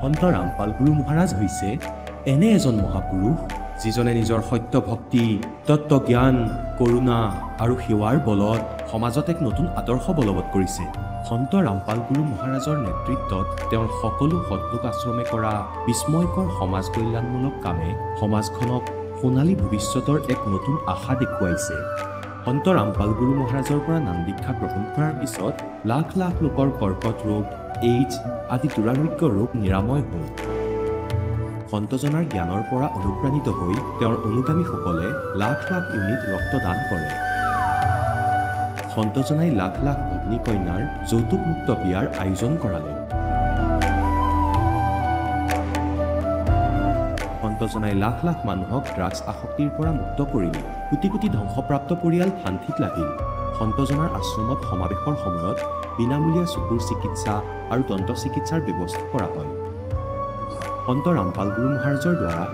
সন্ত ৰামপাল গুৰু মহাৰাজ হৈছে এনে এজন মহাপুৰুষ যিজনে নিজৰ সত্য ভক্তি, তত্ত্ব জ্ঞান, কৰুণা আৰু সেৱাৰ বলত সমাজত এক নতুন আদৰ্শ বলবৎ কৰিছে। সন্ত ৰামপাল গুৰু মহাৰাজৰ নেতৃত্বত তেওঁৰ সকলো সৎলোক আশ্ৰমে কৰা বিস্ময়কৰ সমাজ কল্যাণমূলক কামে সমাজখনক সোণালী ভৱিষ্যতৰ এক নতুন আশা দেখুৱাইছে। সন্ত ৰামপাল গুৰু মহাৰাজৰ পৰা নাম দীক্ষা গ্ৰহণ কৰাৰ পিছত লাখ লাখ লোকৰ কৰ্কট ৰোগ, এইডছ আদি দুৰাৰোগ্য ৰোগ নিৰাময় হ'ল। সন্তজনাৰ জ্ঞানৰ পৰা অনুপ্ৰাণিত হৈ তেওঁৰ অনুগামীসকলে লাখ লাখ ইউনিট ৰক্তদান কৰে। সন্তজনাই লাখ লাখ ভগ্নী কন্যাৰ যৌতুকমুক্ত বিয়াৰ আয়োজন কৰালে। সন্তজনাই লাখ লাখ মানুহক ড্ৰাগছ আসক্তিৰ পৰা মুক্ত কৰিলে। কোটি কোটি ধ্বংসপ্ৰাপ্ত পৰিয়াল শান্তিত লাগিল। সন্তজনাৰ আশ্ৰমত সমাৱেশৰ সময়ত বিনামূলীয়া চকুৰ চিকিৎসা আৰু দন্ত চিকিৎসাৰ ব্যৱস্থা কৰা হয়। সন্ত ৰামপাল গুৰু মহাৰাজৰ দ্বাৰা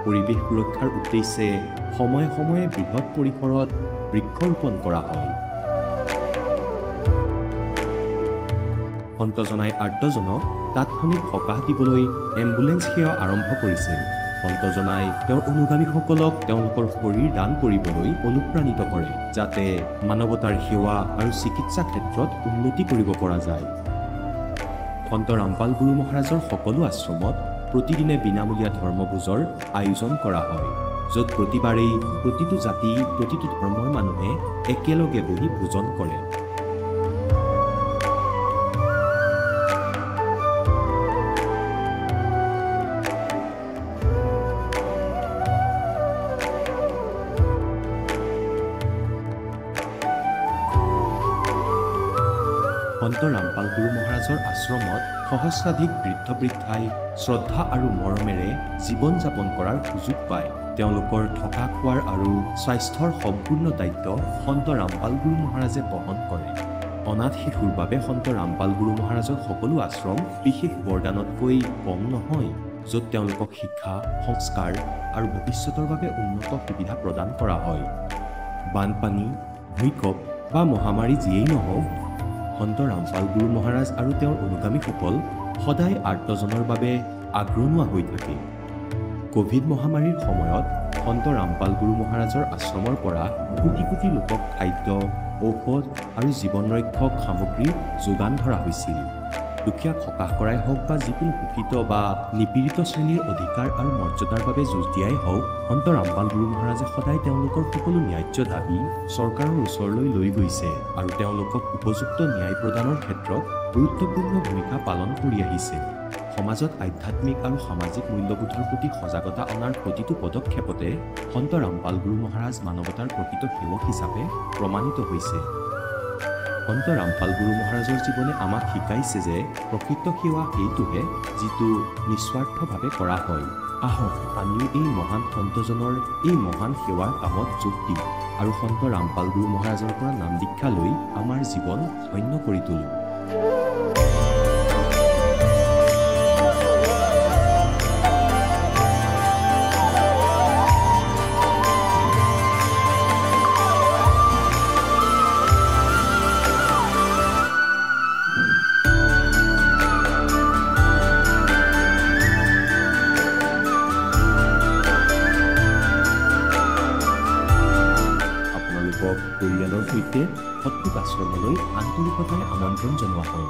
পৰিৱেশ সুৰক্ষাৰ উদ্দেশ্যে সময়ে সময়ে বৃহৎ পৰিসৰত বৃক্ষৰোপণ কৰা হয়। সন্তজনাই আৰ্তজনক তাৎক্ষণিক সকাহ দিবলৈ এম্বুলেন্স সেৱা আৰম্ভ কৰিছিল। সন্তজনাই তেওঁৰ অনুগামীসকলক তেওঁলোকৰ শৰীৰ দান কৰিবলৈ অনুপ্ৰাণিত কৰে, যাতে মানৱতাৰ সেৱা আৰু চিকিৎসা ক্ষেত্ৰত উন্নতি কৰিব পৰা যায়। সন্ত ৰামপাল গুৰু মহাৰাজৰ সকলো আশ্ৰমত প্ৰতিদিনে বিনামূলীয়া ধৰ্মভোজৰ আয়োজন কৰা হয়, য'ত প্ৰতিবাৰেই প্ৰতিটো জাতি, প্ৰতিটো ধৰ্মৰ মানুহে একেলগে বহি ভোজন কৰে। সন্ত ৰামপাল গুৰু মহাৰাজৰ আশ্ৰমত সহস্ৰাধিক বৃদ্ধ বৃদ্ধাই শ্ৰদ্ধা আৰু মৰমেৰে জীৱন যাপন কৰাৰ সুযোগ পায়। তেওঁলোকৰ থকা খোৱাৰ আৰু স্বাস্থ্যৰ সম্পূৰ্ণ দায়িত্ব সন্ত ৰামপাল গুৰু মহাৰাজে বহন কৰে। অনাথ শিশুৰ বাবে সন্ত ৰামপাল গুৰু মহাৰাজৰ সকলো আশ্ৰম বিশেষ বৰদানতকৈ কম নহয়, য'ত তেওঁলোকক শিক্ষা, সংস্কাৰ আৰু ভৱিষ্যতৰ বাবে উন্নত সুবিধা প্ৰদান কৰা হয়। বানপানী, ভূঁইকঁপ বা মহামাৰী যিয়েই নহওক, সন্ত ৰামপাল গুৰু মহাৰাজ আৰু তেওঁৰ অনুগামীসকল সদায় আৰ্তজনৰ বাবে আগ্ৰহী হৈ থাকে। কোভিড মহামাৰীৰ সময়ত সন্ত ৰামপাল গুৰু মহাৰাজৰ আশ্ৰমৰ পৰা কোটি কোটি লোকক খাদ্য, ঔষধ আৰু জীৱন ৰক্ষক সামগ্ৰী যোগান ধৰা হৈছিল। দুখীয়াক সকাহ কৰাই হওক বা যিকোনো শোষিত বা নিপীড়িত শ্ৰেণীৰ অধিকাৰ আৰু মৰ্যাদাৰ বাবে যুঁজ দিয়াই হওক, সন্ত ৰামপাল গুৰু মহাৰাজে সদায় তেওঁলোকৰ সকলো ন্যায্য দাবী চৰকাৰৰ ওচৰলৈ লৈ গৈছে আৰু তেওঁলোকক উপযুক্ত ন্যায় প্ৰদানৰ ক্ষেত্ৰত গুৰুত্বপূৰ্ণ ভূমিকা পালন কৰি আহিছে। সমাজত আধ্যাত্মিক আৰু সামাজিক মূল্যবোধৰ প্ৰতি সজাগতা অনাৰ প্ৰতিটো পদক্ষেপতে সন্ত ৰামপাল গুৰু মহাৰাজ মানৱতাৰ প্ৰকৃত সেৱক হিচাপে প্ৰমাণিত হৈছে। সন্ত ৰামপাল গুৰু মহাৰাজৰ জীৱনে আমাক শিকাইছে যে প্ৰকৃত সেৱা সেইটোহে যিটো নিস্বাৰ্থভাৱে কৰা হয়। আহক আমিও এই মহান সন্তজনৰ এই মহান সেৱাৰ কামত যোগ দিওঁ আৰু সন্ত ৰামপাল গুৰু মহাৰাজৰ পৰা নাম দীক্ষা লৈ আমাৰ জীৱন ধন্য কৰি তোলোঁ। পৰিয়ালৰ সৈতে সৎলোক আশ্ৰমলৈ আন্তৰিকতাৰে আমন্ত্ৰণ জনোৱা হয়।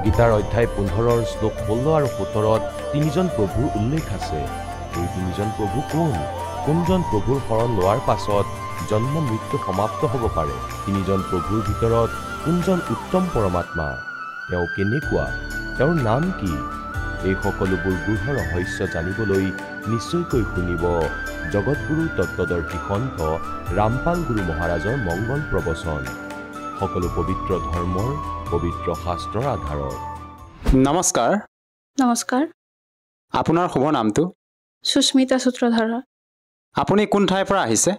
গীতাৰ অধ্যায় 15 শ্লোক 16 আৰু 17 তিনিজন প্ৰভুৰ উল্লেখ আছে। এই তিনিজন প্ৰভু কোনজন প্ৰভুৰ শৰণ লোৱাৰ পাছত জন্ম মৃত্যু সমাপ্ত হ'ব পাৰে? তিনিজন প্ৰভুৰ ভিতৰত কোনজন উত্তম পৰমাত্মা? তেওঁ কেনেকুৱা? তেওঁৰ নাম কি? এই সকলোবোৰ গূঢ় ৰহস্য জানিবলৈ নিশ্চয়কৈ শুনিব জগতগুৰু তত্ত্বদৰ্শী সন্ত ৰামপাল গুৰু মহাৰাজৰ মংগল প্ৰবচন, সকলো পবিত্ৰ ধৰ্মৰ পবিত্ৰ শাস্ত্ৰৰ আধাৰত। নমস্কাৰ। নমস্কাৰ। আপোনাৰ শুভ নামটো? সুস্মিতা সূত্ৰধাৰা। আপুনি কোন ঠাইৰ পৰা আহিছে?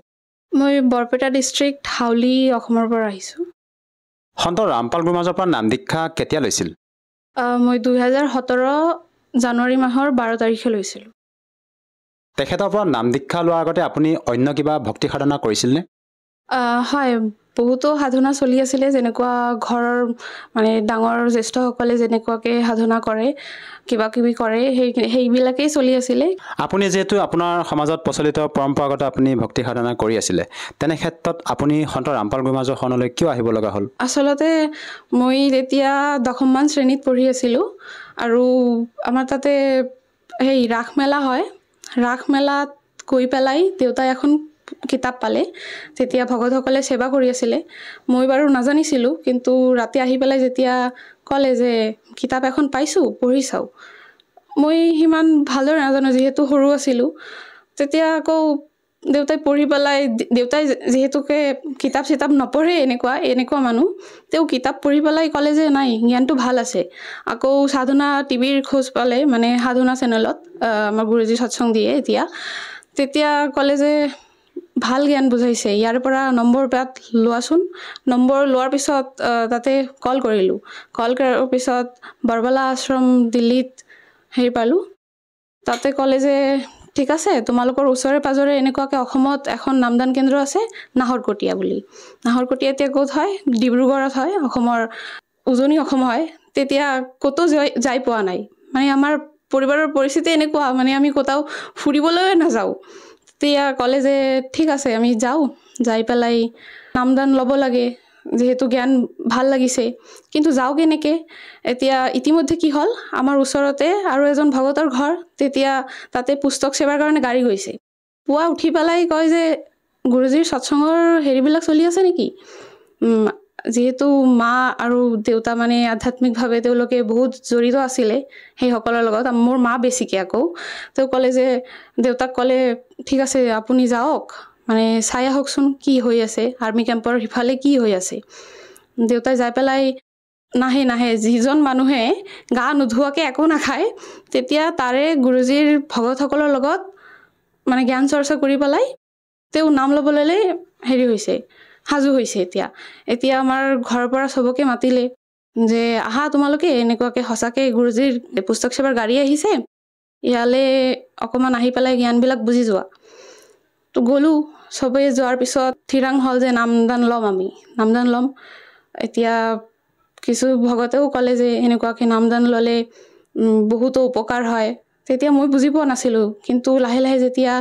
মই বৰপেটা ডিষ্ট্ৰিক্ট হাউলি অসমৰ পৰা আহিছোঁ। সন্ত ৰামপাল গুৰুমাজৰ পৰা নাম দীক্ষা কেতিয়া লৈছিল? মই 2017 জানুৱাৰী মাহৰ 12 তাৰিখে লৈছিলোঁ। তেখেতৰ পৰা নাম দীক্ষা লোৱাৰ আগতে আপুনি অন্য কিবা ভক্তি সাধনা কৰিছিলনে? হয়, বহুতো সাধনা চলি আছিলে, যেনেকুৱা ঘৰৰ মানে ডাঙৰ জ্যেষ্ঠসকলে যেনেকুৱাকৈ সাধনা কৰে, কিবা কিবি কৰে, সেইবিলাকেই চলি আছিলে। আপুনি যিহেতু আপোনাৰ সমাজত প্ৰচলিত পৰম্পৰাগত আপুনি ভক্তি সাধনা কৰি আছিলে, তেনে ক্ষেত্ৰত আপুনি সন্ত ৰামপাল গুৰুমাজৰ শৰণলৈ কিয় আহিব লগা হ'ল? আচলতে মই তেতিয়া 10মান শ্ৰেণীত পঢ়ি আছিলোঁ আৰু আমাৰ তাতে ৰাস মেলা হয়। ৰাস মেলাত গৈ পেলাই দেউতাই এখন কিতাপ পালে, তেতিয়া ভকতসকলে সেৱা কৰি আছিলে। মই বাৰু নাজানিছিলোঁ, কিন্তু ৰাতি আহি পেলাই যেতিয়া ক'লে যে কিতাপ এখন পাইছোঁ, পঢ়ি চাওঁ, মই সিমান ভালদৰে নাজানো যিহেতু সৰু আছিলোঁ। তেতিয়া আকৌ দেউতাই পঢ়ি পেলাই, দেউতাই যিহেতুকে কিতাপ চিতাপ নপঢ়ে, এনেকুৱা মানুহ, তেওঁ কিতাপ পঢ়ি পেলাই ক'লে যে নাই, জ্ঞানটো ভাল আছে। আকৌ সাধনা টিভিৰ খোজ পালে, মানে সাধনা চেনেলত আমাৰ গুৰুজী সৎসং দিয়ে এতিয়া, তেতিয়া ক'লে যে ভাল জ্ঞান বুজাইছে, ইয়াৰ পৰা নম্বৰ পাত লোৱাচোন। নম্বৰ লোৱাৰ পিছত তাতে কল কৰিলোঁ। কল কৰাৰ পিছত বৰবালা আশ্ৰম দিল্লীত পালোঁ। তাতে ক'লে যে ঠিক আছে, তোমালোকৰ ওচৰে পাজৰে এনেকুৱাকৈ অসমত এখন নামদান কেন্দ্ৰ আছে, নাহৰকটীয়া বুলি। নাহৰকটীয়া এতিয়া ক'ত হয়? ডিব্ৰুগড়ত হয়, অসমৰ উজনি অসম হয়। তেতিয়া ক'তো যাই পোৱা নাই, মানে আমাৰ পৰিবাৰৰ পৰিস্থিতি এনেকুৱা, মানে আমি ক'তাও ফুৰিবলৈ নাযাওঁ। তেতিয়া ক'লে যে ঠিক আছে, আমি যাই পেলাই নামদান ল'ব লাগে, যিহেতু জ্ঞান ভাল লাগিছে, কিন্তু যাওঁ কেনেকৈ? এতিয়া ইতিমধ্যে কি হ'ল, আমাৰ ওচৰতে আৰু এজন ভগতৰ ঘৰ, তেতিয়া তাতে পুস্তক সেৱাৰ কাৰণে গাড়ী গৈছে। পুৱা উঠি পেলাই কয় যে গুৰুজীৰ সৎসংগৰ হেৰিবিলাক চলি আছে নেকি? যিহেতু মা আৰু দেউতা মানে আধ্যাত্মিকভাৱে তেওঁলোকে বহুত জড়িত আছিলে সেইসকলৰ লগত, মোৰ মা বেছিকৈ। আকৌ তেওঁ ক'লে যে, দেউতাক ক'লে ঠিক আছে আপুনি যাওক, মানে চাই আহকচোন কি হৈ আছে, আৰ্মি কেম্পৰ সিফালে কি হৈ আছে। দেউতাই যাই পেলাই নাহে, যিজন মানুহে গা নোধোৱাকৈ একো নাখায়, তেতিয়া তাৰে গুৰুজীৰ ভগতসকলৰ লগত মানে জ্ঞান চৰ্চা কৰি পেলাই তেওঁ নাম ল'বলৈ সাজু হৈছে। এতিয়া আমাৰ ঘৰৰ পৰা চবকে মাতিলে যে আহা তোমালোকে, এনেকুৱাকৈ সঁচাকৈ গুৰুজীৰ পুস্তক সেৱাৰ গাড়ী আহিছে, ইয়ালৈ অকণমান আহি পেলাই জ্ঞানবিলাক বুজি যোৱা। তো গ'লোঁ, চবেই যোৱাৰ পিছত থিৰাং হ'ল যে নামদান ল'ম। এতিয়া কিছু ভগতেও ক'লে যে এনেকুৱাকৈ নামদান ল'লে বহুতো উপকাৰ হয়। তেতিয়া মই বুজি পোৱা নাছিলোঁ, কিন্তু লাহে লাহে যেতিয়া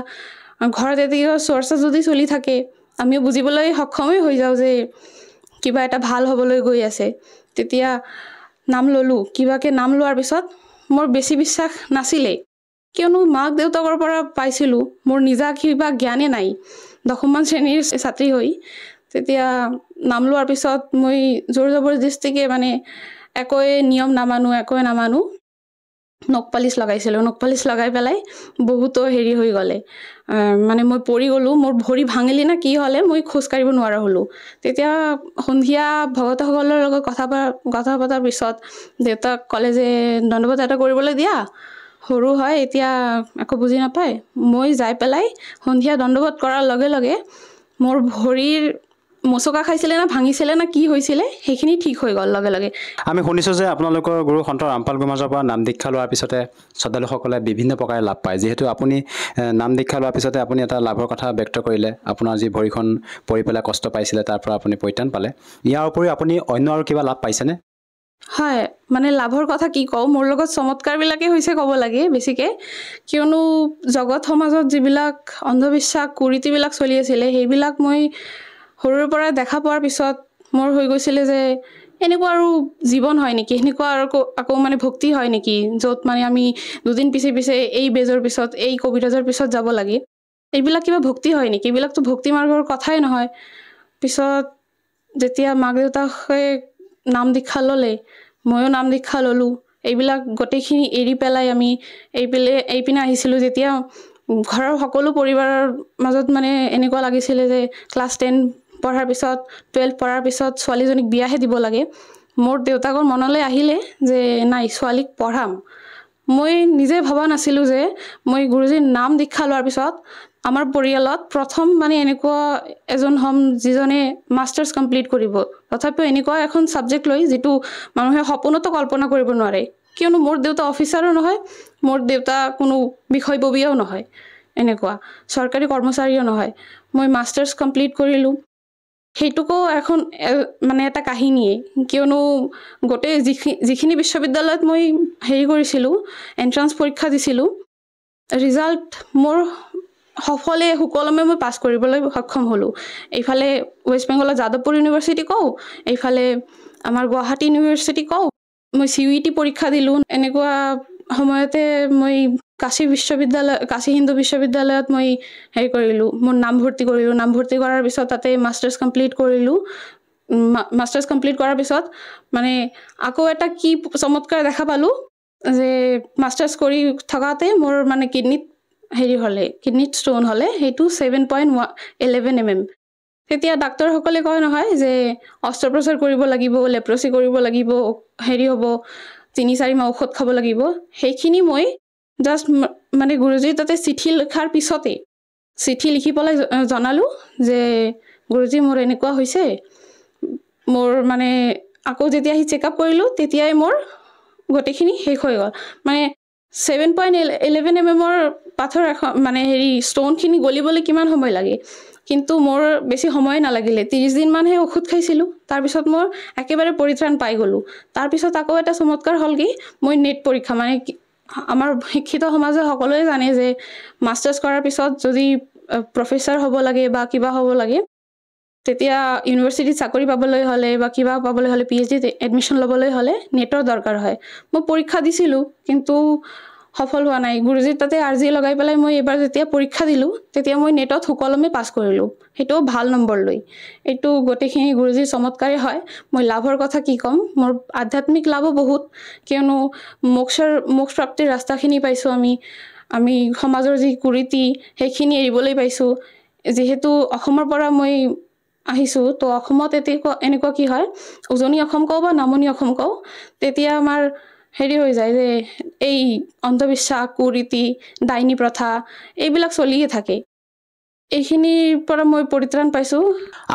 ঘৰত এতিয়া চৰ্চা যদি চলি থাকে, আমিও বুজিবলৈ সক্ষমেই হৈ যাওঁ যে কিবা এটা ভাল হ'বলৈ গৈ আছে। তেতিয়া নাম ল'লোঁ। কিবাকৈ নাম লোৱাৰ পিছত মোৰ বেছি বিশ্বাস নাছিলে, কিয়নো মাক দেউতাকৰ পৰা পাইছিলোঁ, মোৰ নিজা কিবা জ্ঞানে নাই, 10মান শ্ৰেণীৰ ছাত্ৰী হৈ। তেতিয়া নাম লোৱাৰ পিছত মই জোৰ জবৰদস্তিকে মানে একোৱে নিয়ম নামানো, নখপালিচ লগাইছিলোঁ। নখপালিচ লগাই পেলাই বহুতো হৈ গ'লে, মানে মই পৰি গ'লোঁ, মোৰ ভৰি ভাঙিলি না কি হ'লে, মই খোজকাঢ়িব নোৱাৰা হ'লোঁ। তেতিয়া সন্ধিয়া ভগতসকলৰ লগত কথা পতাৰ পিছত দেউতাক ক'লে যে দণ্ডবোধ এটা কৰিবলৈ দিয়া, সৰু হয় এতিয়া একো বুজি নাপায়। মই যাই পেলাই সন্ধিয়া দণ্ডবোধ কৰাৰ লগে লগে মোৰ ভৰিৰ মোচকা খাইছিলে না ভাঙিছিলে না কি হৈছিলে, সেইখিনি ঠিক হৈ গ'ল লগে লগে। আমি শুনিছোঁ যে আপোনালোকৰ গুৰু সন্ত ৰামপাল গুৰুমাজৰ পৰা নাম দীক্ষা লোৱাৰ পিছতে শ্ৰদ্ধালুসকলে বিভিন্ন প্ৰকাৰে লাভ পায়। যিহেতু আপুনি নাম দীক্ষা লোৱাৰ পিছতে আপুনি এটা লাভৰ কথা ব্যক্ত কৰিলে, আপোনাৰ যি ভৰিখন পৰি পেলাই কষ্ট পাইছিলে তাৰ পৰা আপুনি পৰিত্ৰাণ পালে। ইয়াৰ উপৰিও আপুনি অন্য আৰু কিবা লাভ পাইছেনে? হয়, মানে লাভৰ কথা কি কওঁ, মোৰ লগত চমৎকাৰবিলাকেই হৈছে ক'ব লাগে বেছিকৈ, কিয়নো জগত সমাজত যিবিলাক অন্ধবিশ্বাস কুৰীতিবিলাক চলি আছিলে, সেইবিলাক মই সৰুৰে পৰা দেখা পোৱাৰ পিছত মোৰ হৈ গৈছিলে যে এনেকুৱা আৰু জীৱন হয় নেকি, সেনেকুৱা আৰু আকৌ মানে ভক্তি হয় নেকি, য'ত মানে আমি দুদিন পিছে এই বেজৰ পিছত এই কবিৰাজৰ পিছত যাব লাগে, এইবিলাক কিবা ভক্তি হয় নেকি? এইবিলাকতো ভক্তি মাৰ্গৰ কথাই নহয়। পিছত যেতিয়া মাক দেউতাকে নাম দীক্ষা ল'লে, ময়ো নাম দীক্ষা ল'লোঁ। এইবিলাক গোটেইখিনি এৰি পেলাই আমি এইপিনে আহিছিলোঁ। যেতিয়া ঘৰৰ সকলো পৰিবাৰৰ মাজত মানে এনেকুৱা লাগিছিলে যে ক্লাছ 10 পঢ়াৰ পিছত 12 পঢ়াৰ পিছত ছোৱালীজনীক বিয়াহে দিব লাগে, মোৰ দেউতাকৰ মনলৈ আহিলে যে নাই, ছোৱালীক পঢ়াম। মই নিজে ভবা নাছিলোঁ যে মই গুৰুজীৰ নাম দীক্ষা লোৱাৰ পিছত আমাৰ পৰিয়ালত প্ৰথম মানে এনেকুৱা এজন হ'ম যিজনে মাষ্টাৰ্ছ কমপ্লিট কৰিব। তথাপিও এনেকুৱা এখন ছাবজেক্ট লৈ যিটো মানুহে সপোনতো কল্পনা কৰিব নোৱাৰে, কিয়নো মোৰ দেউতা অফিচাৰো নহয়, মোৰ দেউতা কোনো বিষয়ববীয়াও নহয়, এনেকুৱা চৰকাৰী কৰ্মচাৰীও নহয়। মই মাষ্টাৰ্ছ কমপ্লিট কৰিলোঁ। সেইটোকো এখন মানে এটা কাহিনীয়ে, কিয়নো গোটেই যিখিনি বিশ্ববিদ্যালয়ত মই হেৰি কৰিছিলোঁ, এণ্ট্ৰান্স পৰীক্ষা দিছিলোঁ, ৰিজাল্ট মোৰ সফলে সুকলমে মই পাছ কৰিবলৈ সক্ষম হ'লোঁ। এইফালে ৱেষ্ট বেংগলৰ যাদৱপুৰ ইউনিভাৰ্চিটি কওঁ, এইফালে আমাৰ গুৱাহাটী ইউনিভাৰ্চিটি কওঁ, মই CUET পৰীক্ষা দিলোঁ। এনেকুৱা সময়তে মই কাশী হিন্দু বিশ্ববিদ্যালয়ত মই হেৰি কৰিলোঁ, মোৰ নামভৰ্তি কৰিলোঁ। নামভৰ্তি কৰাৰ পিছত তাতে মাষ্টাৰ্ছ কমপ্লিট কৰিলোঁ। মাষ্টাৰ্ছ কমপ্লিট কৰাৰ পিছত মানে আকৌ এটা কি চমৎকাৰ দেখা পালোঁ যে মাষ্টাৰ্ছ কৰি থকাতে মোৰ মানে কিডনীত ষ্ট'ন হ'লে, সেইটো 7.11 mm। তেতিয়া ডাক্তৰসকলে কয় নহয় যে অস্ত্ৰোপচাৰ কৰিব লাগিব, লেপ্ৰচি কৰিব লাগিব, হেৰি হ'ব, 3-4 মাহ ঔষধ খাব লাগিব। সেইখিনি মই জাষ্ট মানে গুৰুজীৰ তাতে চিঠি লিখাৰ পিছতে চিঠি লিখি পেলাই জনালোঁ যে গুৰুজী মোৰ এনেকুৱা হৈছে। মোৰ মানে আকৌ যেতিয়া আহি চেকআপ কৰিলোঁ তেতিয়াই মোৰ গোটেইখিনি শেষ হৈ গ'ল। মানে 7.11 mm পাথৰ এখন মানে ষ্ট'নখিনি গলিবলৈ কিমান সময় লাগে, কিন্তু মোৰ বেছি সময় নালাগিলে, 30 দিনমানহে ঔষধ খাইছিলোঁ। তাৰপিছত মোৰ একেবাৰে পৰিত্ৰাণ পাই গ'লোঁ। তাৰপিছত আকৌ এটা চমৎকাৰ হ'ল কি, মই নেট পৰীক্ষা মানে আমাৰ শিক্ষিত সমাজে সকলোৱে জানে যে মাষ্টাৰ্ছ কৰাৰ পিছত যদি প্ৰফেচাৰ হ'ব লাগে বা কিবা হ'ব লাগে, তেতিয়া ইউনিভাৰ্চিটিত চাকৰি পাবলৈ হ'লে বা কিবা পাবলৈ হ'লে, PhD এডমিশ্যন ল'বলৈ হ'লে নেটৰ দৰকাৰ হয়। মই পৰীক্ষা দিছিলোঁ কিন্তু সফল হোৱা নাই। গুৰুজীৰ তাতে আৰ্জি লগাই পেলাই মই এবাৰ যেতিয়া পৰীক্ষা দিলোঁ তেতিয়া মই নেটত সুকলমে পাছ কৰিলোঁ, সেইটোও ভাল নম্বৰ লৈ। এইটো গোটেইখিনি গুৰুজীৰ চমৎকাৰেই হয়। মই লাভৰ কথা কি ক'ম, মোৰ আধ্যাত্মিক লাভো বহুত, কিয়নো মোক্ষ প্ৰাপ্তিৰ ৰাস্তাখিনি পাইছোঁ আমি সমাজৰ যি কুৰীতি সেইখিনি এৰিবলৈ পাইছোঁ। যিহেতু অসমৰ পৰা মই আহিছোঁ, তো অসমত এনেকুৱা কি হয়, উজনি অসম কওঁ বা নামনি অসম কওঁ, তেতিয়া আমাৰ হেৰি হৈ যায় যে এই অন্ধবিশ্বাস, কুৰীতি, ডাইনী প্ৰথা এইবিলাক চলিয়ে থাকে। এইখিনিৰ পৰা মই পৰিত্ৰাণ পাইছোঁ।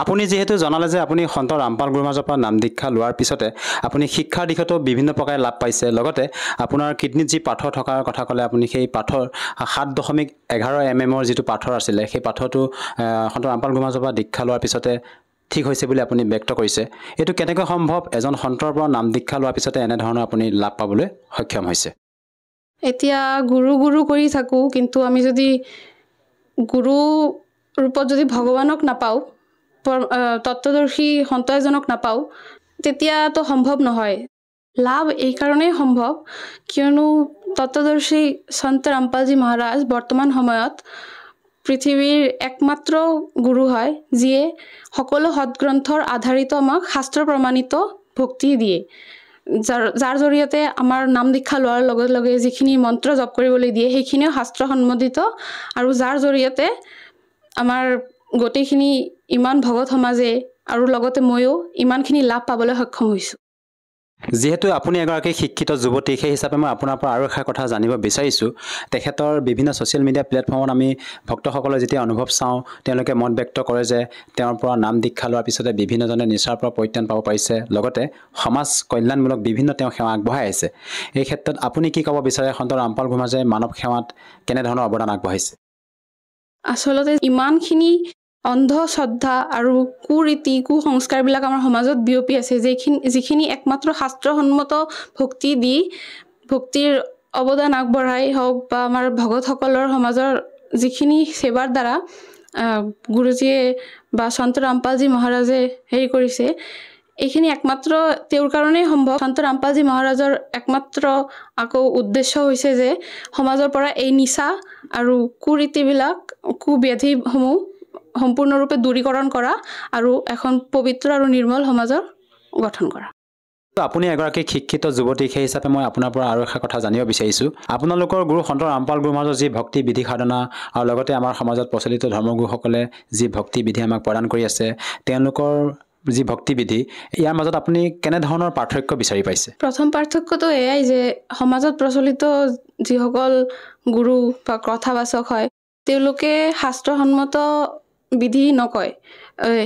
আপুনি যিহেতু জনালে যে আপুনি সন্ত ৰামপাল গুৰুমাজৰ পৰা নাম দীক্ষা লোৱাৰ পিছতে আপুনি শিক্ষাৰ দিশতো বিভিন্ন প্ৰকাৰে লাভ পাইছে, লগতে আপোনাৰ কিডনীত যি পাথৰ থকাৰ কথা ক'লে, আপুনি সেই পাথৰ 7.11 mm যিটো পাথৰ আছিলে, সেই পাথৰটো সন্ত ৰামপাল গুৰুমাজৰ পৰা দীক্ষা লোৱাৰ পিছতে ঠিক হৈছে বুলি আপুনি ব্যক্ত কৰিছে। এইটো কেনেকৈ সম্ভৱ, এজন সন্তৰ পৰা নাম দীক্ষা লোৱাৰ পিছতে এনেধৰণৰ আপুনি লাভ পাবলৈ সক্ষম হৈছে? এতিয়া গুৰু কৰি থাকোঁ, কিন্তু আমি যদি গুৰু ৰূপত যদি ভগৱানক নাপাওঁ, তত্ত্বদৰ্শী সন্ত এজনক নাপাওঁ, তেতিয়াতো সম্ভৱ নহয়। লাভ এই কাৰণেই সম্ভৱ কিয়নো তত্ত্বদৰ্শী সন্ত ৰামপালজী মহাৰাজ বৰ্তমান সময়ত পৃথিৱীৰ একমাত্ৰ গুৰু হয়, যিয়ে সকলো সৎগ্ৰন্থৰ আধাৰিত আমাক শাস্ত্ৰ প্ৰমাণিত ভক্তি দিয়ে, যাৰ জৰিয়তে আমাৰ নাম দীক্ষা লোৱাৰ লগে লগে যিখিনি মন্ত্ৰ জপ কৰিবলৈ দিয়ে সেইখিনিও শাস্ত্ৰ সন্মতিত, আৰু যাৰ জৰিয়তে আমাৰ গোটেইখিনি ইমান ভগত সমাজে আৰু লগতে ময়ো ইমানখিনি লাভ পাবলৈ সক্ষম হৈছোঁ। যিহেতু আপুনি এগৰাকী শিক্ষিত যুৱতী, সেই হিচাপে মই আপোনাৰ পৰা আৰু এষাৰ কথা জানিব বিচাৰিছোঁ। তেখেতৰ বিভিন্ন ছ'চিয়েল মিডিয়া প্লেটফৰ্মত আমি ভক্তসকলে যেতিয়া অনুভৱ চাওঁ, তেওঁলোকে মত ব্যক্ত কৰে যে তেওঁৰ পৰা নাম দীক্ষা লোৱাৰ পিছতে বিভিন্নজনে নিচাৰ পৰা পৰিত্ৰাণ পাব পাৰিছে, লগতে সমাজ কল্যাণমূলক বিভিন্ন তেওঁ সেৱা আগবঢ়াই আছে। এই ক্ষেত্ৰত আপুনি কি ক'ব বিচাৰে, সন্ত ৰামপাল গুৰুমাজে মানৱ সেৱাত কেনেধৰণৰ অৱদান আগবঢ়াইছে? আচলতে ইমানখিনি অন্ধশ্ৰদ্ধা আৰু কুৰীতি, কুসংস্কাৰবিলাক আমাৰ সমাজত বিয়পি আছে, যিখিনি একমাত্ৰ শাস্ত্ৰসন্মত ভক্তিৰ অৱদান আগবঢ়াই হওক বা আমাৰ ভকতসকলৰ সমাজৰ যিখিনি সেৱাৰ দ্বাৰা গুৰুজীয়ে বা সন্ত ৰামপালজী মহাৰাজে হেৰি কৰিছে, এইখিনি একমাত্ৰ তেওঁৰ কাৰণেই সম্ভৱ। সন্ত ৰামপালজী মহাৰাজৰ একমাত্ৰ আকৌ উদ্দেশ্য হৈছে যে সমাজৰ পৰা এই নিচা আৰু কুৰীতিবিলাক, কুব্যাধিসমূহ সম্পূৰ্ণৰূপে দূৰীকৰণ কৰা আৰু এখন পবিত্ৰ আৰু নিৰ্মল সমাজৰ গঠন কৰা। আপুনি এগৰাকী শিক্ষিত যুৱতী, সেই হিচাপে মই আপোনাৰ পৰা আৰু এষাৰ কথা জানিব বিচাৰিছোঁ। আপোনালোকৰ গুৰু সন্ত ৰামপাল গুৰুমাজৰ যি ভক্তি বিধি সাধনা আৰু লগতে আমাৰ সমাজত প্ৰচলিত ধৰ্মগুৰুসকলে যি ভক্তি বিধি আমাক প্ৰদান কৰি আছে, তেওঁলোকৰ যি ভক্তিবিধি, ইয়াৰ মাজত আপুনি কেনেধৰণৰ পাৰ্থক্য বিচাৰি পাইছে? প্ৰথম পাৰ্থক্যটো এয়াই যে সমাজত প্ৰচলিত যিসকল গুৰু বা কথাবাচক হয়, তেওঁলোকে শাস্ত্ৰসন্মত বিধি নকয়।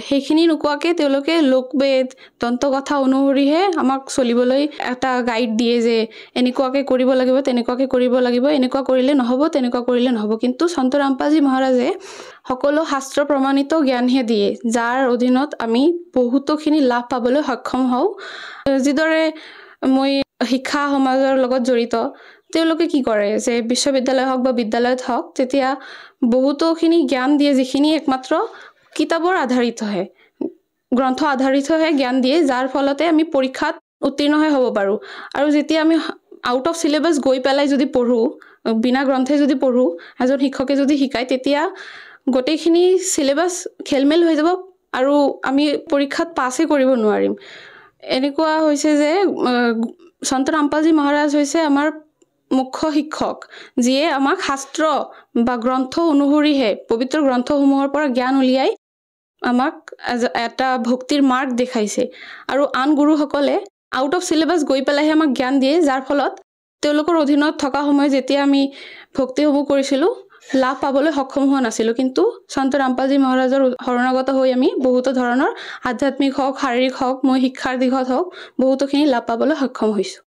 সেইখিনি নোকোৱাকৈ তেওঁলোকে লোকবেদ দন্তকথা অনুসৰিহে আমাক চলিবলৈ এটা গাইড দিয়ে যে এনেকুৱাকৈ কৰিব লাগিব, তেনেকুৱাকৈ কৰিব লাগিব, এনেকুৱা কৰিলে নহ'ব, তেনেকুৱা কৰিলে নহ'ব। কিন্তু সন্ত ৰামপালজী মহাৰাজে সকলো শাস্ত্ৰ প্ৰমাণিত জ্ঞানহে দিয়ে, যাৰ অধীনত আমি বহুতোখিনি লাভ পাবলৈ সক্ষম হওঁ। যিদৰে মই শিক্ষা সমাজৰ লগত জড়িত, তেওঁলোকে কি কৰে যে বিশ্ববিদ্যালয় হওক বা বিদ্যালয়ত হওক, তেতিয়া বহুতোখিনি জ্ঞান দিয়ে যিখিনি একমাত্ৰ কিতাপৰ আধাৰিতহে, গ্ৰন্থ আধাৰিতহে জ্ঞান দিয়ে, যাৰ ফলতে আমি পৰীক্ষাত উত্তীৰ্ণ হ'ব পাৰোঁ। আৰু যেতিয়া আমি আউট অফ চিলেবাছ গৈ পেলাই যদি পঢ়োঁ, বিনা গ্ৰন্থে যদি পঢ়োঁ, এজন শিক্ষকে যদি শিকায়, তেতিয়া গোটেইখিনি চিলেবাছ খেলমেল হৈ যাব আৰু আমি পৰীক্ষাত পাছেই কৰিব নোৱাৰিম। এনেকুৱা হৈছে যে সন্ত ৰামপালজী মহাৰাজ হৈছে আমাৰ মুখ্য শিক্ষক, যিয়ে আমাক শাস্ত্ৰ বা গ্ৰন্থ অনুসৰিহে, পবিত্ৰ গ্ৰন্থসমূহৰ পৰা জ্ঞান উলিয়াই আমাক এটা ভক্তিৰ মাৰ্গ দেখাইছে। আৰু আন গুৰুসকলে আউট অফ চিলেবাছ গৈ পেলাইহে আমাক জ্ঞান দিয়ে, যাৰ ফলত তেওঁলোকৰ অধীনত থকা সময়ত যেতিয়া আমি ভক্তিসমূহ কৰিছিলোঁ, লাভ পাবলৈ সক্ষম হোৱা নাছিলোঁ। কিন্তু সন্ত ৰামপালজী মহাৰাজৰ শৰণাগত হৈ আমি বহুতো ধৰণৰ আধ্যাত্মিক হওক, শাৰীৰিক হওক, মই শিক্ষাৰ দিশত হওক, বহুতোখিনি লাভ পাবলৈ সক্ষম হৈছোঁ।